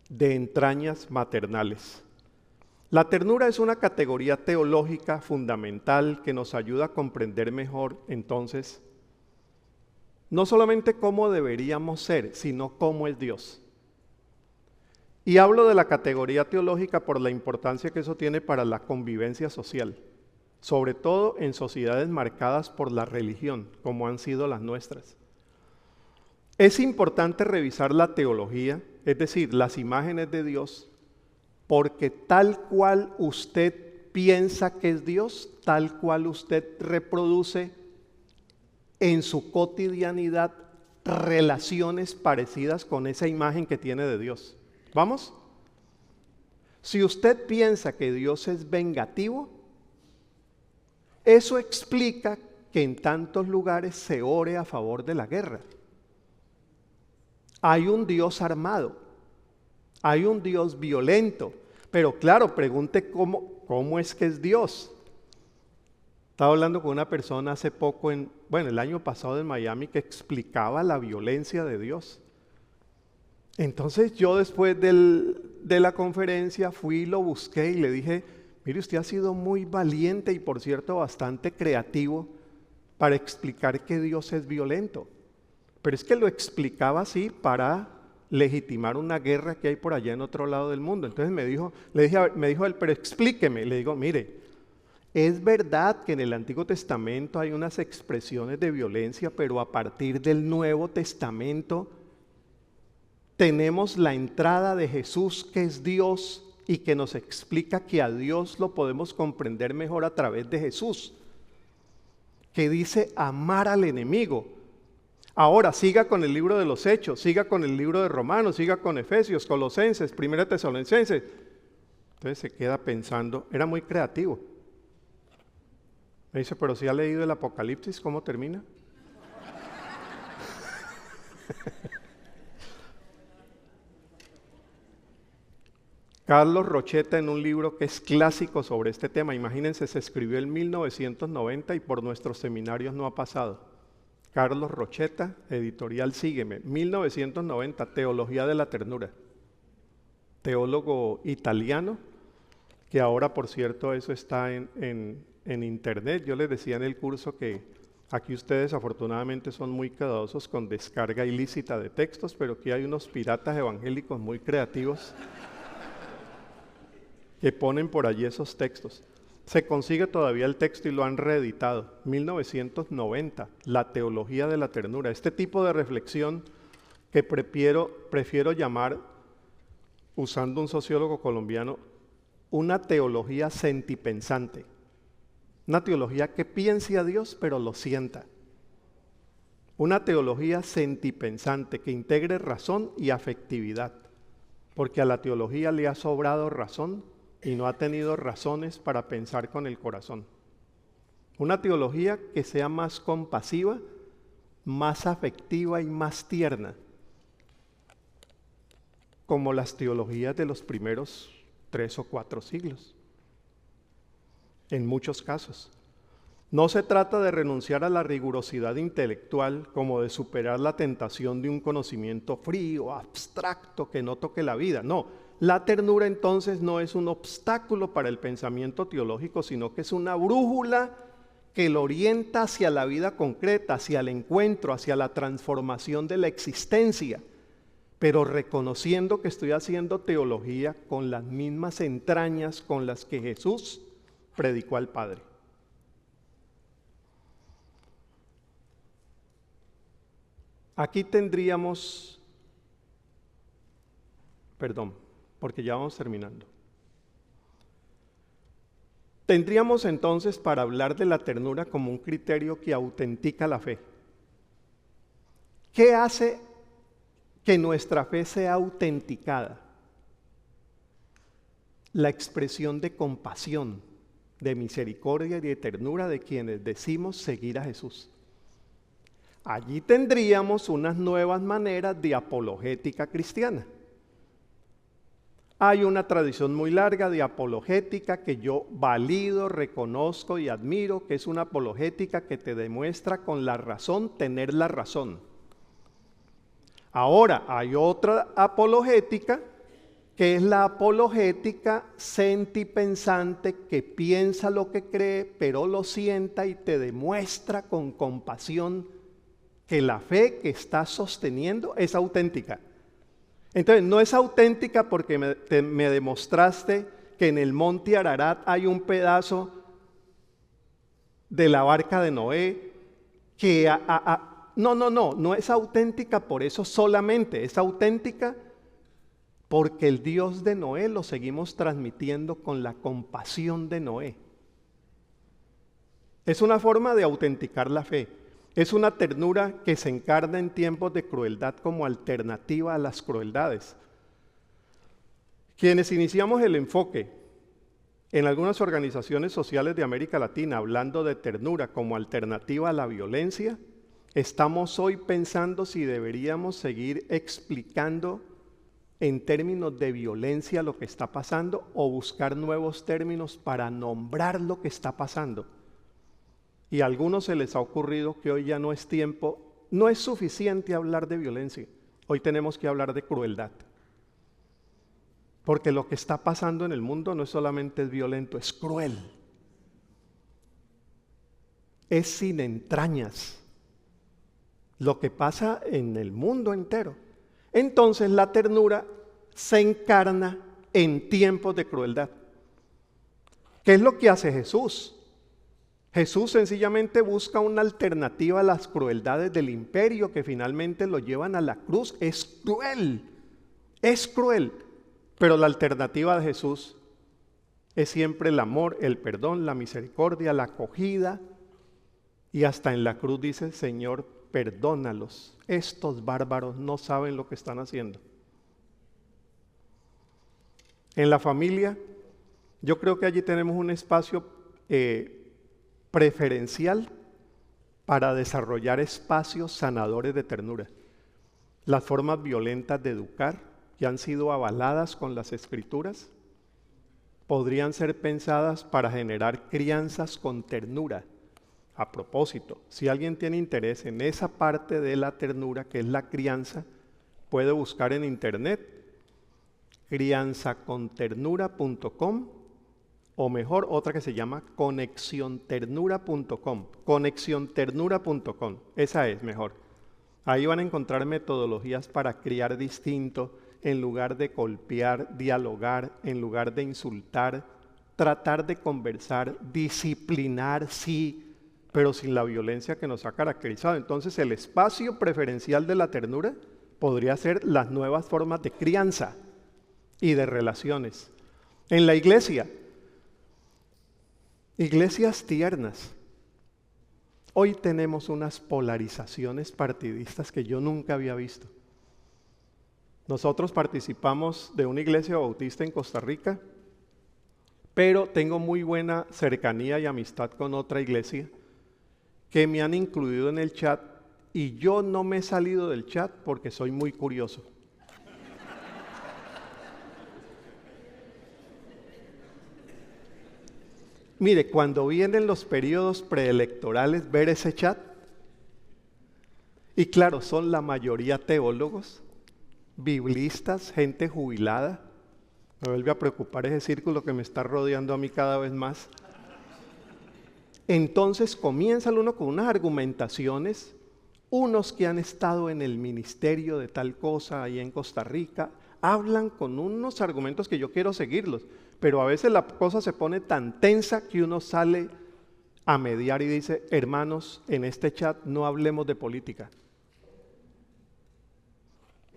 de entrañas maternales. La ternura es una categoría teológica fundamental que nos ayuda a comprender mejor, entonces, no solamente cómo deberíamos ser, sino cómo es Dios. Y hablo de la categoría teológica por la importancia que eso tiene para la convivencia social. sobre todo en sociedades marcadas por la religión, como han sido las nuestras. Es importante revisar la teología, es decir, las imágenes de Dios, porque tal cual usted piensa que es Dios, tal cual usted reproduce en su cotidianidad relaciones parecidas con esa imagen que tiene de Dios. ¿Vamos? Si usted piensa que Dios es vengativo, eso explica que en tantos lugares se ore a favor de la guerra. Hay un Dios armado, hay un Dios violento, pero claro, pregunte cómo es que es Dios. Estaba hablando con una persona hace poco, el año pasado en Miami, que explicaba la violencia de Dios. Entonces yo después de la conferencia fui y lo busqué y le dije, mire, usted ha sido muy valiente y por cierto bastante creativo para explicar que Dios es violento. Pero es que lo explicaba así para legitimar una guerra que hay por allá en otro lado del mundo. Entonces me dijo él, pero explíqueme. Le digo, mire, es verdad que en el Antiguo Testamento hay unas expresiones de violencia, pero a partir del Nuevo Testamento tenemos la entrada de Jesús, que es Dios, y que nos explica que a Dios lo podemos comprender mejor a través de Jesús, que dice amar al enemigo. Ahora siga con el libro de los Hechos, siga con el libro de Romanos, siga con Efesios, Colosenses, Primera Tesalonicenses. Entonces se queda pensando, era muy creativo. Me dice, pero si ha leído el Apocalipsis, ¿cómo termina? Carlos Rocheta, en un libro que es clásico sobre este tema, imagínense, se escribió en 1990 y por nuestros seminarios no ha pasado. Carlos Rocheta, editorial Sígueme, 1990, Teología de la Ternura. Teólogo italiano, que ahora, por cierto, eso está en internet. Yo les decía en el curso que aquí ustedes afortunadamente son muy cuidadosos con descarga ilícita de textos, pero aquí hay unos piratas evangélicos muy creativos que ponen por allí esos textos. Se consigue todavía el texto y lo han reeditado. 1990, La Teología de la Ternura. Este tipo de reflexión que prefiero llamar, usando un sociólogo colombiano, una teología sentipensante. Una teología que piense a Dios, pero lo sienta. Una teología sentipensante que integre razón y afectividad. Porque a la teología le ha sobrado razón y no ha tenido razones para pensar con el corazón. Una teología que sea más compasiva, más afectiva y más tierna, como las teologías de los primeros 3 o 4 siglos, en muchos casos. No se trata de renunciar a la rigurosidad intelectual, como de superar la tentación de un conocimiento frío, abstracto, que no toque la vida, no. La ternura entonces no es un obstáculo para el pensamiento teológico, sino que es una brújula que lo orienta hacia la vida concreta, hacia el encuentro, hacia la transformación de la existencia, pero reconociendo que estoy haciendo teología con las mismas entrañas con las que Jesús predicó al Padre. Aquí tendríamos, porque ya vamos terminando. Tendríamos entonces para hablar de la ternura como un criterio que autentica la fe. ¿Qué hace que nuestra fe sea autenticada? La expresión de compasión, de misericordia y de ternura de quienes decimos seguir a Jesús. Allí tendríamos unas nuevas maneras de apologética cristiana. Hay una tradición muy larga de apologética que yo valido, reconozco y admiro, que es una apologética que te demuestra con la razón tener la razón. Ahora, hay otra apologética que es la apologética sentipensante, que piensa lo que cree, pero lo sienta y te demuestra con compasión que la fe que estás sosteniendo es auténtica. Entonces, no es auténtica porque me demostraste que en el monte Ararat hay un pedazo de la barca de Noé, que no es auténtica por eso solamente, es auténtica porque el Dios de Noé lo seguimos transmitiendo con la compasión de Noé. Es una forma de autenticar la fe. Es una ternura que se encarna en tiempos de crueldad como alternativa a las crueldades. Quienes iniciamos el enfoque en algunas organizaciones sociales de América Latina hablando de ternura como alternativa a la violencia, estamos hoy pensando si deberíamos seguir explicando en términos de violencia lo que está pasando o buscar nuevos términos para nombrar lo que está pasando. Y a algunos se les ha ocurrido que hoy ya no es tiempo, no es suficiente hablar de violencia, hoy tenemos que hablar de crueldad. Porque lo que está pasando en el mundo no solamente es violento, es cruel. Es sin entrañas. Lo que pasa en el mundo entero. Entonces la ternura se encarna en tiempos de crueldad. ¿Qué es lo que hace Jesús? Jesús sencillamente busca una alternativa a las crueldades del imperio que finalmente lo llevan a la cruz. Es cruel, pero la alternativa de Jesús es siempre el amor, el perdón, la misericordia, la acogida. Y hasta en la cruz dice, Señor, perdónalos, estos bárbaros no saben lo que están haciendo. En la familia, yo creo que allí tenemos un espacio preferencial para desarrollar espacios sanadores de ternura. Las formas violentas de educar, que han sido avaladas con las Escrituras, podrían ser pensadas para generar crianzas con ternura. A propósito, si alguien tiene interés en esa parte de la ternura, que es la crianza, puede buscar en internet crianzaconternura.com o mejor, otra que se llama conexionternura.com. Conexionternura.com, esa es mejor. Ahí van a encontrar metodologías para criar distinto, en lugar de golpear, dialogar, en lugar de insultar, tratar de conversar, disciplinar, sí, pero sin la violencia que nos ha caracterizado. Entonces el espacio preferencial de la ternura podría ser las nuevas formas de crianza y de relaciones. En la iglesia, iglesias tiernas. Hoy tenemos unas polarizaciones partidistas que yo nunca había visto. Nosotros participamos de una iglesia bautista en Costa Rica, pero tengo muy buena cercanía y amistad con otra iglesia que me han incluido en el chat y yo no me he salido del chat porque soy muy curioso. Mire, cuando vienen los periodos preelectorales, ver ese chat, y claro, son la mayoría teólogos, biblistas, gente jubilada. Me vuelve a preocupar ese círculo que me está rodeando a mí cada vez más. Entonces comienza uno con unas argumentaciones, unos que han estado en el ministerio de tal cosa ahí en Costa Rica, hablan con unos argumentos que yo quiero seguirlos, pero a veces la cosa se pone tan tensa que uno sale a mediar y dice, hermanos, en este chat no hablemos de política.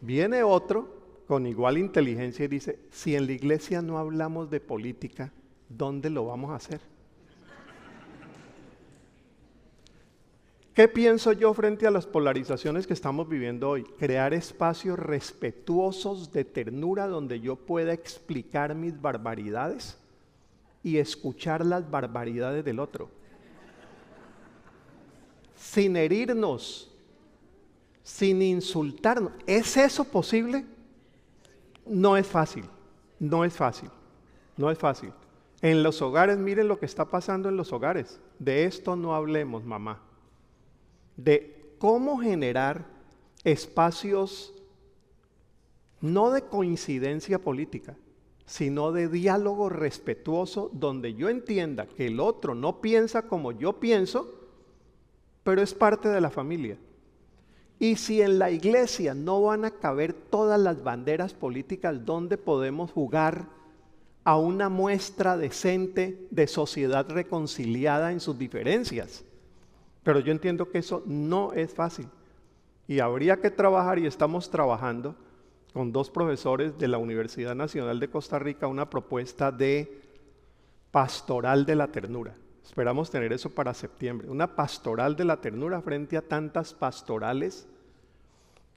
Viene otro con igual inteligencia y dice, si en la iglesia no hablamos de política, ¿dónde lo vamos a hacer? ¿Qué pienso yo frente a las polarizaciones que estamos viviendo hoy? Crear espacios respetuosos de ternura donde yo pueda explicar mis barbaridades y escuchar las barbaridades del otro. Sin herirnos, sin insultarnos. ¿Es eso posible? No es fácil, no es fácil, no es fácil. En los hogares, miren lo que está pasando en los hogares. De esto no hablemos, mamá. De cómo generar espacios no de coincidencia política, sino de diálogo respetuoso donde yo entienda que el otro no piensa como yo pienso, pero es parte de la familia. Y si en la iglesia no van a caber todas las banderas políticas, ¿dónde podemos jugar a una muestra decente de sociedad reconciliada en sus diferencias. Pero yo entiendo que eso no es fácil. Y habría que trabajar, y estamos trabajando con 2 profesores de la Universidad Nacional de Costa Rica, una propuesta de pastoral de la ternura. Esperamos tener eso para septiembre. Una pastoral de la ternura frente a tantas pastorales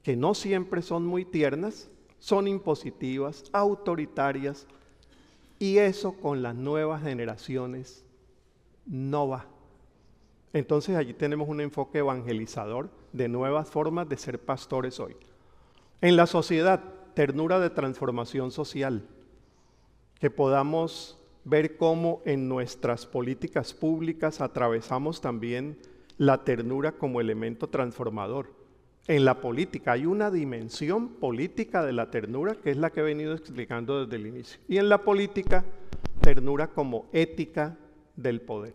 que no siempre son muy tiernas, son impositivas, autoritarias, y eso con las nuevas generaciones no va. Entonces allí tenemos un enfoque evangelizador de nuevas formas de ser pastores hoy. En la sociedad, ternura de transformación social, que podamos ver cómo en nuestras políticas públicas atravesamos también la ternura como elemento transformador. En la política hay una dimensión política de la ternura que es la que he venido explicando desde el inicio. Y en la política, ternura como ética del poder.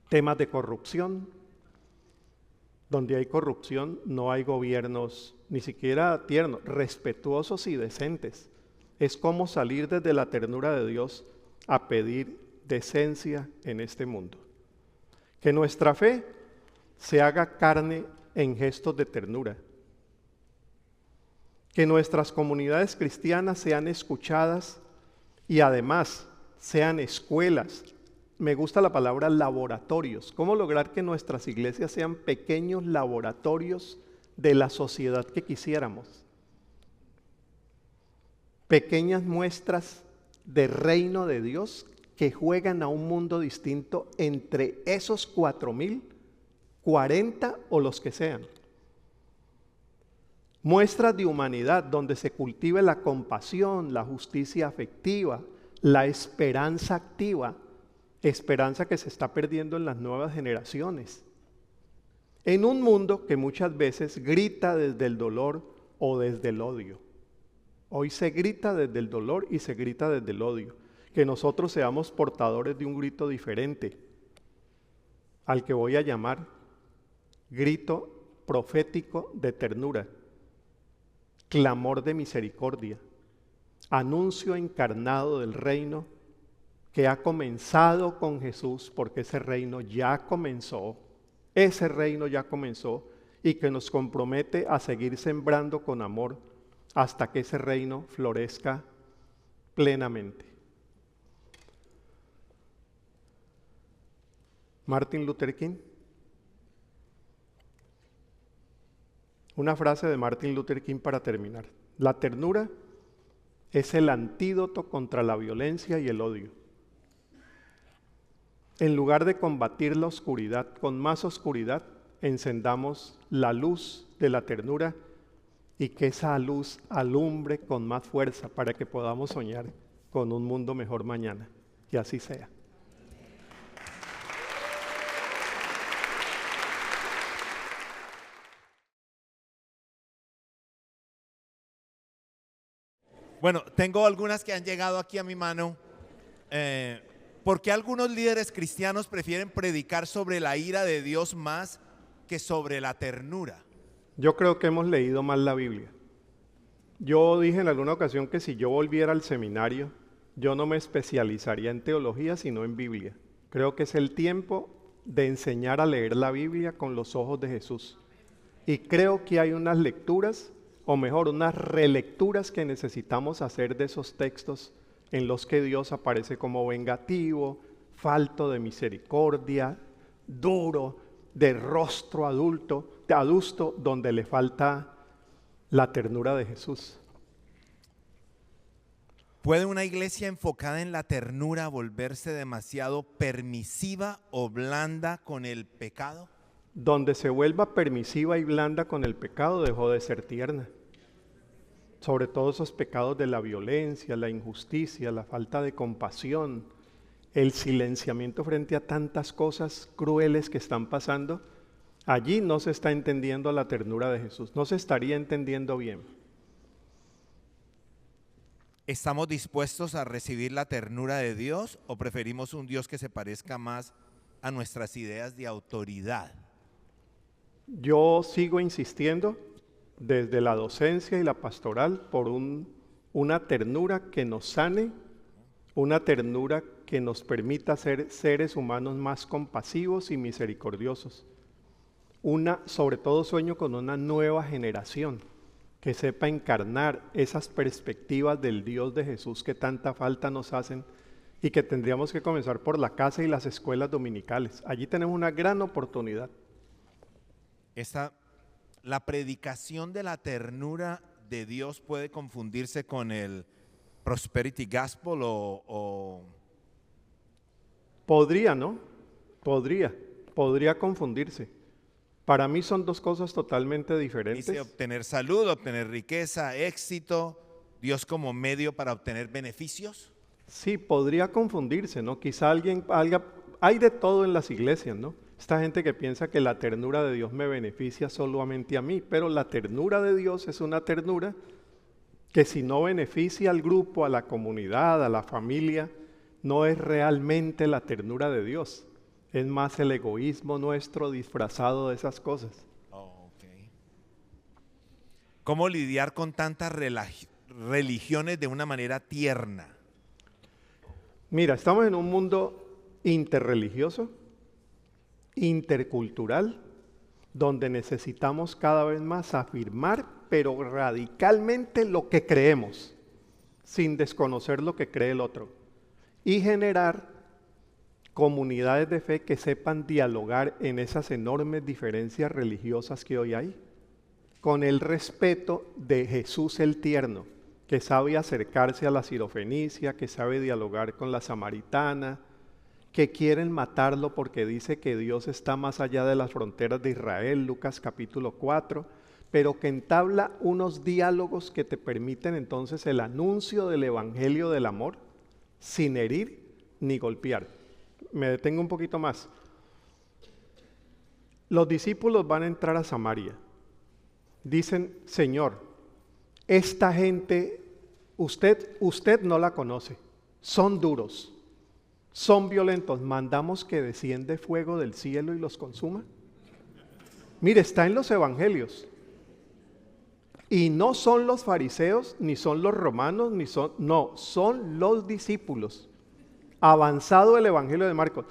Temas de corrupción. Donde hay corrupción no hay gobiernos ni siquiera tiernos, respetuosos y decentes. Es como salir desde la ternura de Dios a pedir decencia en este mundo. Que nuestra fe se haga carne en gestos de ternura. Que nuestras comunidades cristianas sean escuchadas y además sean escuelas. Me gusta la palabra laboratorios. ¿Cómo lograr que nuestras iglesias sean pequeños laboratorios de la sociedad que quisiéramos? Pequeñas muestras de reino de Dios que juegan a un mundo distinto entre esos 4,000, 40 o los que sean. Muestras de humanidad donde se cultive la compasión, la justicia afectiva, la esperanza activa, esperanza que se está perdiendo en las nuevas generaciones. En un mundo que muchas veces grita desde el dolor o desde el odio. Hoy se grita desde el dolor y se grita desde el odio. Que nosotros seamos portadores de un grito diferente, al que voy a llamar grito profético de ternura, clamor de misericordia, anuncio encarnado del reino que ha comenzado con Jesús, porque ese reino ya comenzó y que nos compromete a seguir sembrando con amor hasta que ese reino florezca plenamente. Martin Luther King. Una frase de Martin Luther King para terminar. La ternura es el antídoto contra la violencia y el odio. En lugar de combatir la oscuridad con más oscuridad, encendamos la luz de la ternura y que esa luz alumbre con más fuerza para que podamos soñar con un mundo mejor mañana. Que así sea. Bueno, tengo algunas que han llegado aquí a mi mano. ¿Por qué algunos líderes cristianos prefieren predicar sobre la ira de Dios más que sobre la ternura? Yo creo que hemos leído mal la Biblia. Yo dije en alguna ocasión que si yo volviera al seminario, yo no me especializaría en teología, sino en Biblia. Creo que es el tiempo de enseñar a leer la Biblia con los ojos de Jesús. Y creo que hay unas lecturas, o mejor, unas relecturas que necesitamos hacer de esos textos en los que Dios aparece como vengativo, falto de misericordia, duro, de rostro adusto, donde le falta la ternura de Jesús. ¿Puede una iglesia enfocada en la ternura volverse demasiado permisiva o blanda con el pecado? Donde se vuelva permisiva y blanda con el pecado, dejó de ser tierna. Sobre todo esos pecados de la violencia, la injusticia, la falta de compasión, el silenciamiento frente a tantas cosas crueles que están pasando, allí no se está entendiendo la ternura de Jesús, no se estaría entendiendo bien. ¿Estamos dispuestos a recibir la ternura de Dios o preferimos un Dios que se parezca más a nuestras ideas de autoridad? Yo sigo insistiendo desde la docencia y la pastoral por una ternura que nos sane una ternura que nos permita ser seres humanos más compasivos y misericordiosos. Sobre todo sueño con una nueva generación que sepa encarnar esas perspectivas del Dios de Jesús que tanta falta nos hacen y que tendríamos que comenzar por la casa y las escuelas dominicales. Allí tenemos una gran oportunidad. La predicación de la ternura de Dios puede confundirse con el prosperity gospel o... Podría, ¿no? Podría confundirse. Para mí son dos cosas totalmente diferentes. Dice obtener salud, obtener riqueza, éxito, Dios como medio para obtener beneficios. Sí, podría confundirse, ¿no? Quizá hay de todo en las iglesias, ¿no? Esta gente que piensa que la ternura de Dios me beneficia solamente a mí, pero la ternura de Dios es una ternura que si no beneficia al grupo, a la comunidad, a la familia, no es realmente la ternura de Dios. Es más el egoísmo nuestro disfrazado de esas cosas. Oh, okay. ¿Cómo lidiar con tantas religiones de una manera tierna? Mira, estamos en un mundo interreligioso, intercultural, donde necesitamos cada vez más afirmar, pero radicalmente lo que creemos, sin desconocer lo que cree el otro, y generar comunidades de fe que sepan dialogar en esas enormes diferencias religiosas que hoy hay, con el respeto de Jesús el tierno, que sabe acercarse a la sirofenicia, que sabe dialogar con la samaritana, que quieren matarlo porque dice que Dios está más allá de las fronteras de Israel, Lucas capítulo 4, pero que entabla unos diálogos que te permiten entonces el anuncio del evangelio del amor, sin herir ni golpear. Me detengo un poquito más. Los discípulos van a entrar a Samaria. Dicen, Señor, esta gente, usted no la conoce, son duros, son violentos, mandamos que desciende fuego del cielo y los consuma. Mire, está en los evangelios. Y no son los fariseos, ni son los romanos, son los discípulos. Avanzado el evangelio de Marcos.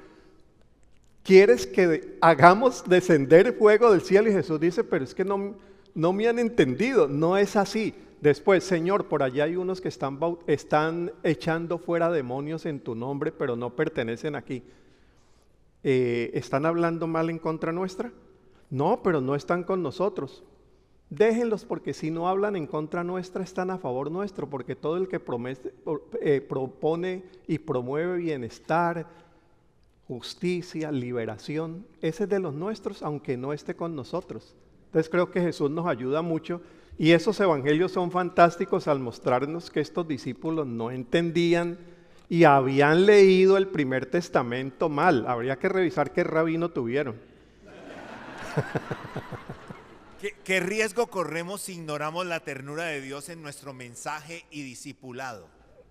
¿Quieres que hagamos descender fuego del cielo? Y Jesús dice, pero es que no me han entendido, no es así. Después, Señor, por allá hay unos que están echando fuera demonios en tu nombre, pero no pertenecen aquí. ¿Están hablando mal en contra nuestra? No, pero no están con nosotros. Déjenlos, porque si no hablan en contra nuestra, están a favor nuestro, porque todo el que propone y promueve bienestar, justicia, liberación, ese es de los nuestros, aunque no esté con nosotros. Entonces creo que Jesús nos ayuda mucho, y esos evangelios son fantásticos al mostrarnos que estos discípulos no entendían y habían leído el Primer Testamento mal. Habría que revisar qué rabino tuvieron. ¿Qué riesgo corremos si ignoramos la ternura de Dios en nuestro mensaje y discipulado?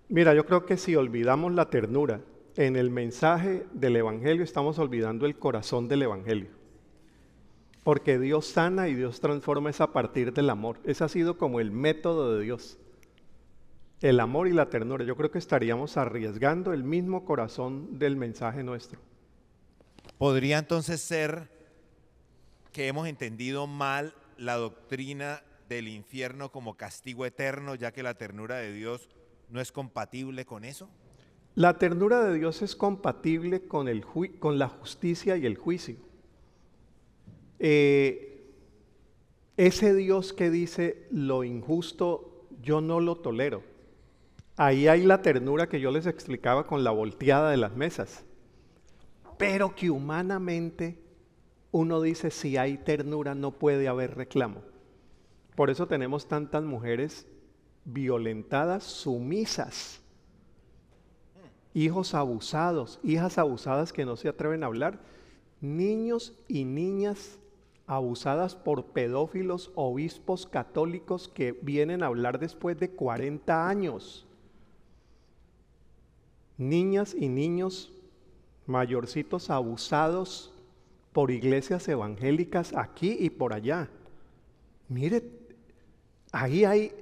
Mira, yo creo que si olvidamos la ternura en el mensaje del evangelio, estamos olvidando el corazón del evangelio. Porque Dios sana y Dios transforma es a partir del amor. Ese ha sido como el método de Dios. El amor y la ternura. Yo creo que estaríamos arriesgando el mismo corazón del mensaje nuestro. ¿Podría entonces ser que hemos entendido mal la doctrina del infierno como castigo eterno, ya que la ternura de Dios no es compatible con eso? La ternura de Dios es compatible con la justicia y el juicio. Ese Dios que dice lo injusto yo no lo tolero. Ahí hay la ternura que yo les explicaba con la volteada de las mesas. Pero que humanamente uno dice, si hay ternura no puede haber reclamo. Por eso tenemos tantas mujeres violentadas, sumisas, hijos abusados, hijas abusadas que no se atreven a hablar, niños y niñas abusadas por pedófilos, obispos católicos que vienen a hablar después de 40 años. Niñas y niños mayorcitos abusados por iglesias evangélicas aquí y por allá. Mire, ahí hay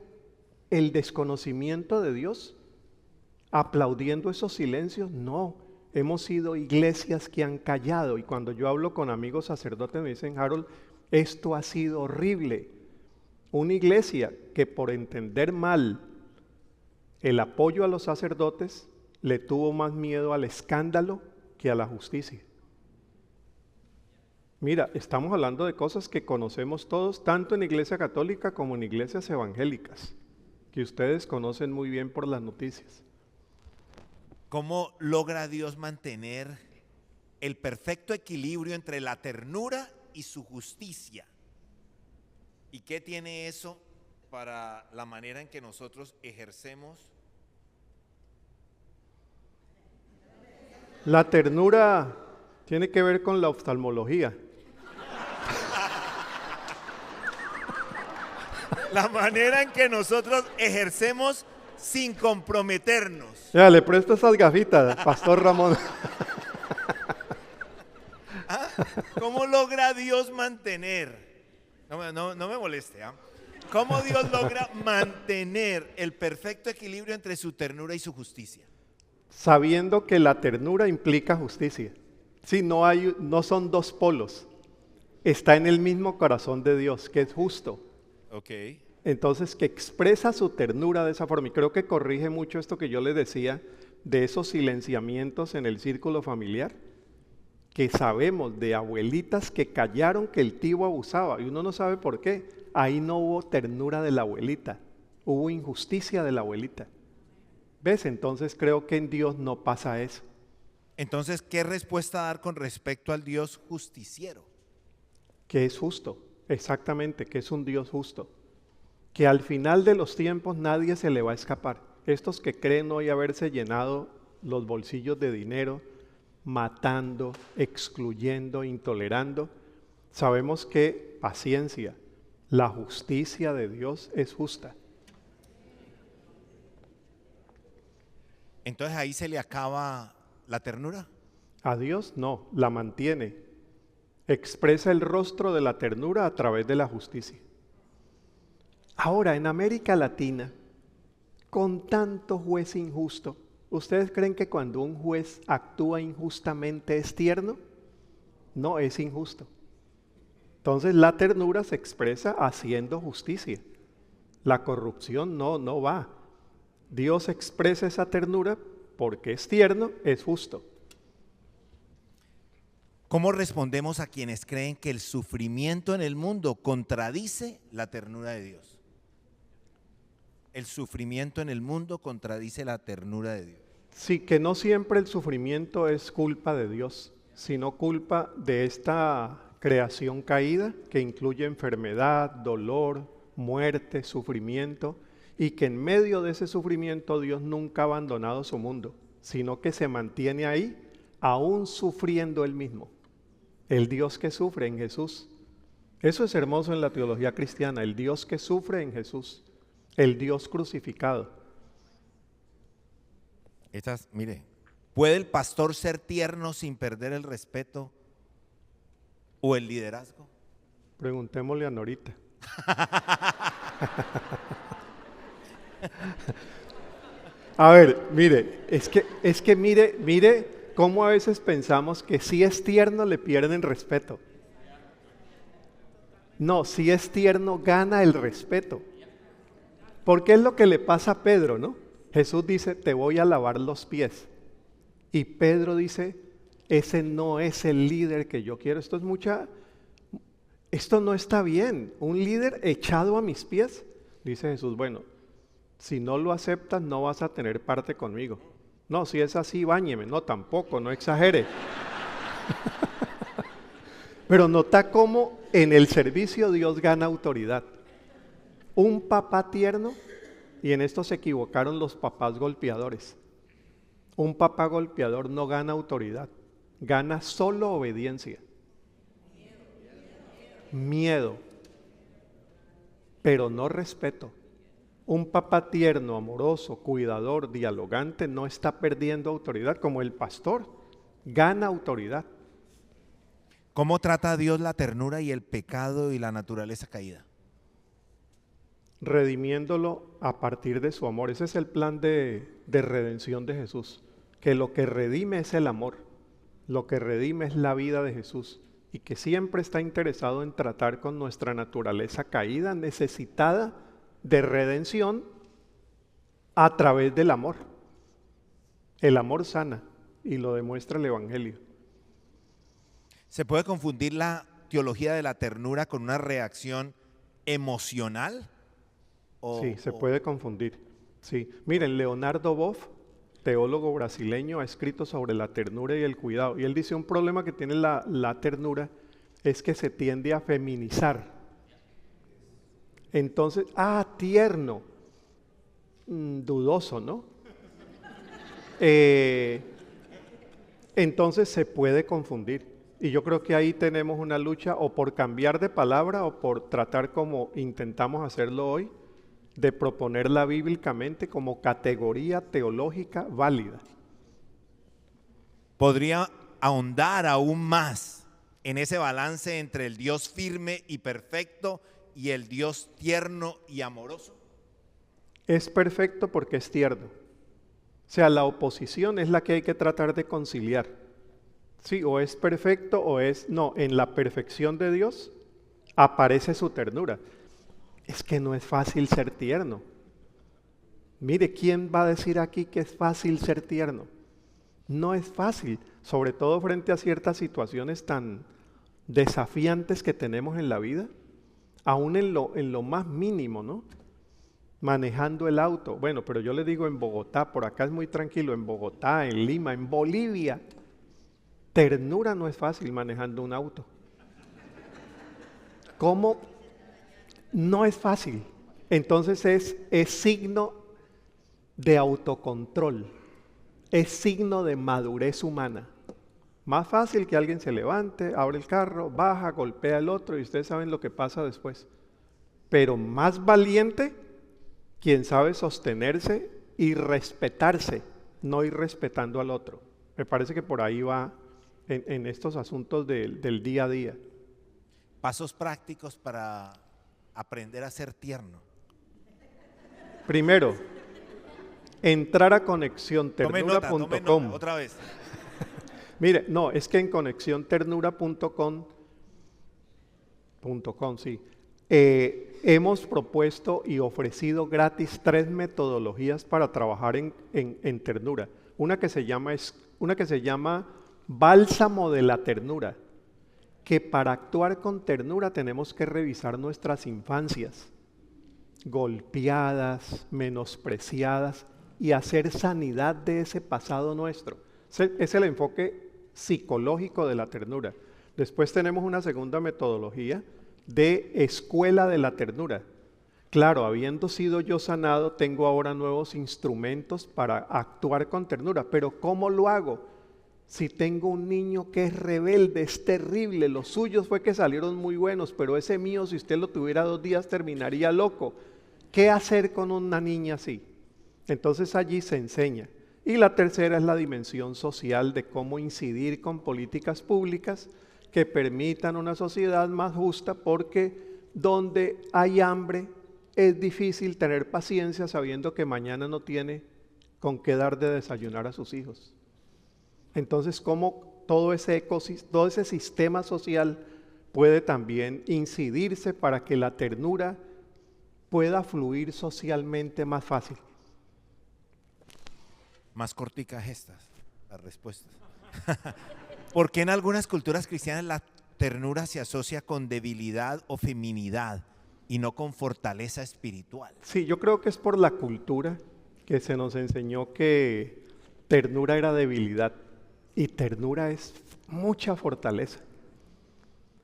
el desconocimiento de Dios. aplaudiendo esos silencios. No, hemos sido iglesias que han callado. Y cuando yo hablo con amigos sacerdotes me dicen, Harold, esto ha sido horrible. Una iglesia que por entender mal el apoyo a los sacerdotes le tuvo más miedo al escándalo que a la justicia. Mira, estamos hablando de cosas que conocemos todos, tanto en Iglesia Católica como en iglesias evangélicas, que ustedes conocen muy bien por las noticias. ¿Cómo logra Dios mantener el perfecto equilibrio entre la ternura y su justicia? ¿Y qué tiene eso para la manera en que nosotros ejercemos? La ternura tiene que ver con la oftalmología. La manera en que nosotros ejercemos sin comprometernos. Ya, le presto esas gafitas, Pastor Ramón. ¿Ah? ¿Cómo logra Dios mantener? No me moleste, ¿ah? ¿Cómo Dios logra mantener el perfecto equilibrio entre su ternura y su justicia? Sabiendo que la ternura implica justicia. Sí, no son dos polos. Está en el mismo corazón de Dios, que es justo. Ok. Entonces, que expresa su ternura de esa forma. Y creo que corrige mucho esto que yo les decía de esos silenciamientos en el círculo familiar, que sabemos de abuelitas que callaron que el tío abusaba y uno no sabe por qué. Ahí no hubo ternura de la abuelita, hubo injusticia de la abuelita. ¿Ves? Entonces creo que en Dios no pasa eso. Entonces, ¿qué respuesta dar con respecto al Dios justiciero? Que es justo, exactamente, que es un Dios justo. Que al final de los tiempos nadie se le va a escapar. Estos que creen hoy haberse llenado los bolsillos de dinero, matando, excluyendo, intolerando, sabemos que, paciencia, la justicia de Dios es justa. Entonces ahí se le acaba la ternura. A Dios no, la mantiene. Expresa el rostro de la ternura a través de la justicia. Ahora, en América Latina, con tanto juez injusto, ¿ustedes creen que cuando un juez actúa injustamente es tierno? No, es injusto. Entonces la ternura se expresa haciendo justicia. La corrupción no va. Dios expresa esa ternura porque es tierno, es justo. ¿Cómo respondemos a quienes creen que el sufrimiento en el mundo contradice la ternura de Dios? El sufrimiento en el mundo contradice la ternura de Dios. Sí, que no siempre el sufrimiento es culpa de Dios, sino culpa de esta creación caída que incluye enfermedad, dolor, muerte, sufrimiento, y que en medio de ese sufrimiento Dios nunca ha abandonado su mundo, sino que se mantiene ahí, aún sufriendo Él mismo. El Dios que sufre en Jesús. Eso es hermoso en la teología cristiana, el Dios que sufre en Jesús, el Dios crucificado. Mire, ¿puede el pastor ser tierno sin perder el respeto o el liderazgo? Preguntémosle a Norita. A ver, mire, es que mire cómo a veces pensamos que si es tierno le pierden respeto. No, si es tierno gana el respeto. Porque es lo que le pasa a Pedro, ¿no? Jesús dice, te voy a lavar los pies. Y Pedro dice, ese no es el líder que yo quiero. Esto no está bien. Un líder echado a mis pies. Dice Jesús, bueno, si no lo aceptas no vas a tener parte conmigo. No, si es así, báñeme. No, tampoco, no exagere. Pero nota cómo en el servicio Dios gana autoridad. Un papá tierno, y en esto se equivocaron los papás golpeadores. Un papá golpeador no gana autoridad, gana solo obediencia. Miedo, pero no respeto. Un papá tierno, amoroso, cuidador, dialogante no está perdiendo autoridad como el pastor, gana autoridad. ¿Cómo trata Dios la ternura y el pecado y la naturaleza caída? redimiéndolo a partir de su amor. Ese es el plan de redención de Jesús, que lo que redime es el amor, lo que redime es la vida de Jesús, y que siempre está interesado en tratar con nuestra naturaleza caída, necesitada de redención a través del amor. El amor sana, y lo demuestra el Evangelio. ¿Se puede confundir la teología de la ternura con una reacción emocional? Sí, se puede confundir. Sí. Miren, Leonardo Boff, teólogo brasileño, ha escrito sobre la ternura y el cuidado. Y él dice, un problema que tiene la ternura es que se tiende a feminizar. Entonces, tierno, dudoso, ¿no? Entonces se puede confundir. Y yo creo que ahí tenemos una lucha o por cambiar de palabra o por tratar como intentamos hacerlo hoy, de proponerla bíblicamente como categoría teológica válida. ¿Podría ahondar aún más en ese balance entre el Dios firme y perfecto y el Dios tierno y amoroso? Es perfecto porque es tierno. O sea, la oposición es la que hay que tratar de conciliar. Sí, o es perfecto o es no. En la perfección de Dios aparece su ternura. Es que no es fácil ser tierno. Mire, ¿quién va a decir aquí que es fácil ser tierno? No es fácil, sobre todo frente a ciertas situaciones tan desafiantes que tenemos en la vida, aún en lo más mínimo, ¿no? Manejando el auto. Bueno, pero yo le digo en Bogotá, por acá es muy tranquilo, en Bogotá, en Lima, en Bolivia. Ternura no es fácil manejando un auto. ¿Cómo? No es fácil. Entonces es signo de autocontrol, es signo de madurez humana. Más fácil que alguien se levante, abre el carro, baja, golpea al otro y ustedes saben lo que pasa después. Pero más valiente quien sabe sostenerse y respetarse, no ir respetando al otro. Me parece que por ahí va en estos asuntos del día a día. Pasos prácticos para aprender a ser tierno. Primero, entrar a conexionternura.com. Tome nota, otra vez. Mire, no, es que en conexionternura.com, sí, hemos propuesto y ofrecido gratis 3 metodologías para trabajar en ternura. Una que se llama Bálsamo de la Ternura, que para actuar con ternura tenemos que revisar nuestras infancias, golpeadas, menospreciadas, y hacer sanidad de ese pasado nuestro. Es el enfoque psicológico de la ternura. Después tenemos una segunda metodología de escuela de la ternura. Claro, habiendo sido yo sanado, tengo ahora nuevos instrumentos para actuar con ternura, pero ¿cómo lo hago? Si tengo un niño que es rebelde, es terrible, los suyos fue que salieron muy buenos, pero ese mío, si usted lo tuviera 2 días, terminaría loco. ¿Qué hacer con una niña así? Entonces allí se enseña. Y la tercera es la dimensión social de cómo incidir con políticas públicas que permitan una sociedad más justa, porque donde hay hambre es difícil tener paciencia sabiendo que mañana no tiene con qué dar de desayunar a sus hijos. Entonces, ¿cómo todo ese sistema social puede también incidirse para que la ternura pueda fluir socialmente más fácil? Más corticas estas, las respuestas. ¿Por qué en algunas culturas cristianas la ternura se asocia con debilidad o feminidad y no con fortaleza espiritual? Sí, yo creo que es por la cultura que se nos enseñó que ternura era debilidad y ternura es mucha fortaleza.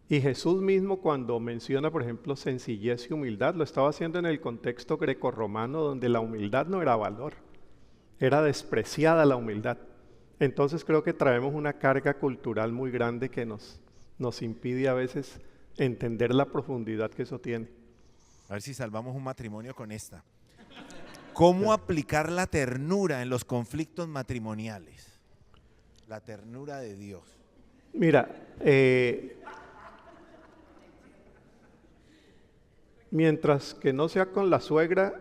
Y Jesús mismo, cuando menciona, por ejemplo, sencillez y humildad, lo estaba haciendo en el contexto grecorromano, donde la humildad no era valor, era despreciada la humildad. Entonces creo que traemos una carga cultural muy grande que nos impide a veces entender la profundidad que eso tiene. A ver si salvamos un matrimonio con esta. ¿Cómo aplicar la ternura en los conflictos matrimoniales? La ternura de Dios. Mira, mientras que no sea con la suegra,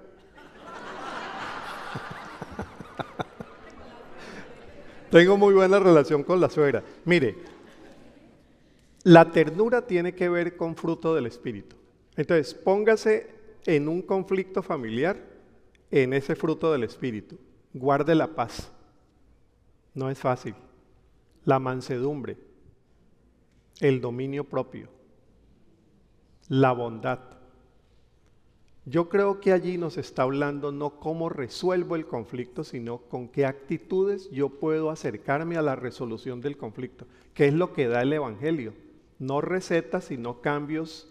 tengo muy buena relación con la suegra. Mire, la ternura tiene que ver con fruto del Espíritu. Entonces, póngase en un conflicto familiar, en ese fruto del Espíritu. Guarde la paz. No es fácil. La mansedumbre, el dominio propio, la bondad. Yo creo que allí nos está hablando no cómo resuelvo el conflicto, sino con qué actitudes yo puedo acercarme a la resolución del conflicto, que es lo que da el Evangelio. No recetas, sino cambios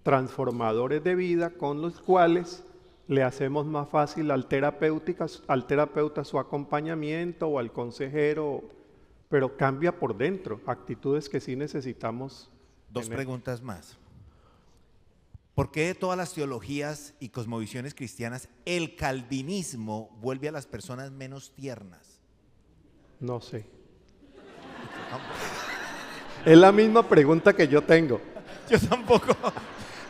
transformadores de vida con los cuales le hacemos más fácil al terapeuta su acompañamiento o al consejero, pero cambia por dentro, actitudes que sí necesitamos. Dos preguntas más. ¿Por qué de todas las teologías y cosmovisiones cristianas el calvinismo vuelve a las personas menos tiernas? No sé. Es la misma pregunta que yo tengo. Yo tampoco.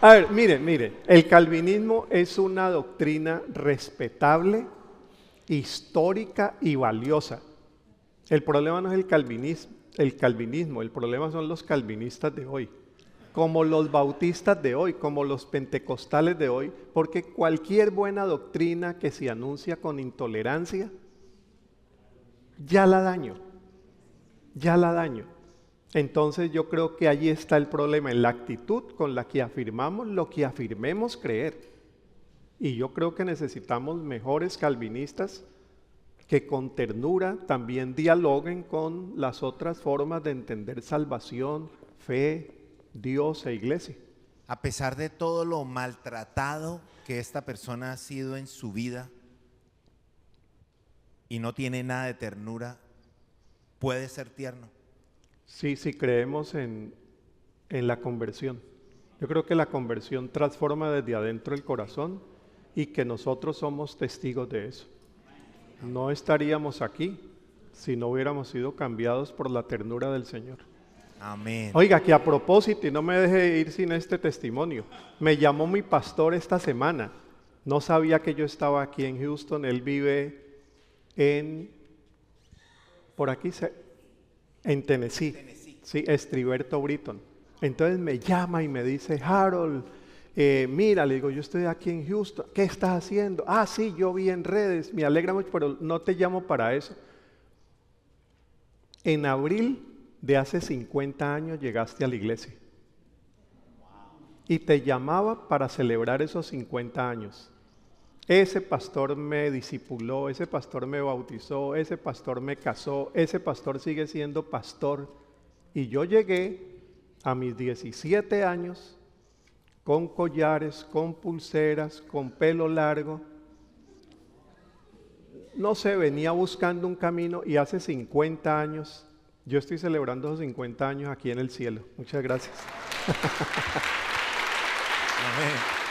A ver, mire, el calvinismo es una doctrina respetable, histórica y valiosa. El problema no es el calvinismo, el problema son los calvinistas de hoy, como los bautistas de hoy, como los pentecostales de hoy, porque cualquier buena doctrina que se anuncia con intolerancia, ya la daño. Entonces yo creo que allí está el problema, en la actitud con la que afirmamos lo que afirmemos creer. Y yo creo que necesitamos mejores calvinistas que con ternura también dialoguen con las otras formas de entender salvación, fe, Dios e iglesia. A pesar de todo lo maltratado que esta persona ha sido en su vida y no tiene nada de ternura, ¿puede ser tierno? Sí, creemos en la conversión. Yo creo que la conversión transforma desde adentro el corazón y que nosotros somos testigos de eso. No estaríamos aquí si no hubiéramos sido cambiados por la ternura del Señor. Amén. Oiga, que a propósito, y no me deje ir sin este testimonio, me llamó mi pastor esta semana. No sabía que yo estaba aquí en Houston. Él vive por aquí, en Tennessee. Sí, Estriberto Britton. Entonces me llama y me dice: Harold, mira, le digo, yo estoy aquí en Houston, ¿qué estás haciendo? Ah, sí, yo vi en redes, me alegra mucho, pero no te llamo para eso. En abril de hace 50 años llegaste a la iglesia y te llamaba para celebrar esos 50 años. Ese pastor me discipuló, ese pastor me bautizó, ese pastor me casó, ese pastor sigue siendo pastor. Y yo llegué a mis 17 años con collares, con pulseras, con pelo largo. No sé, venía buscando un camino y hace 50 años, yo estoy celebrando esos 50 años aquí en el cielo. Muchas gracias. Amén.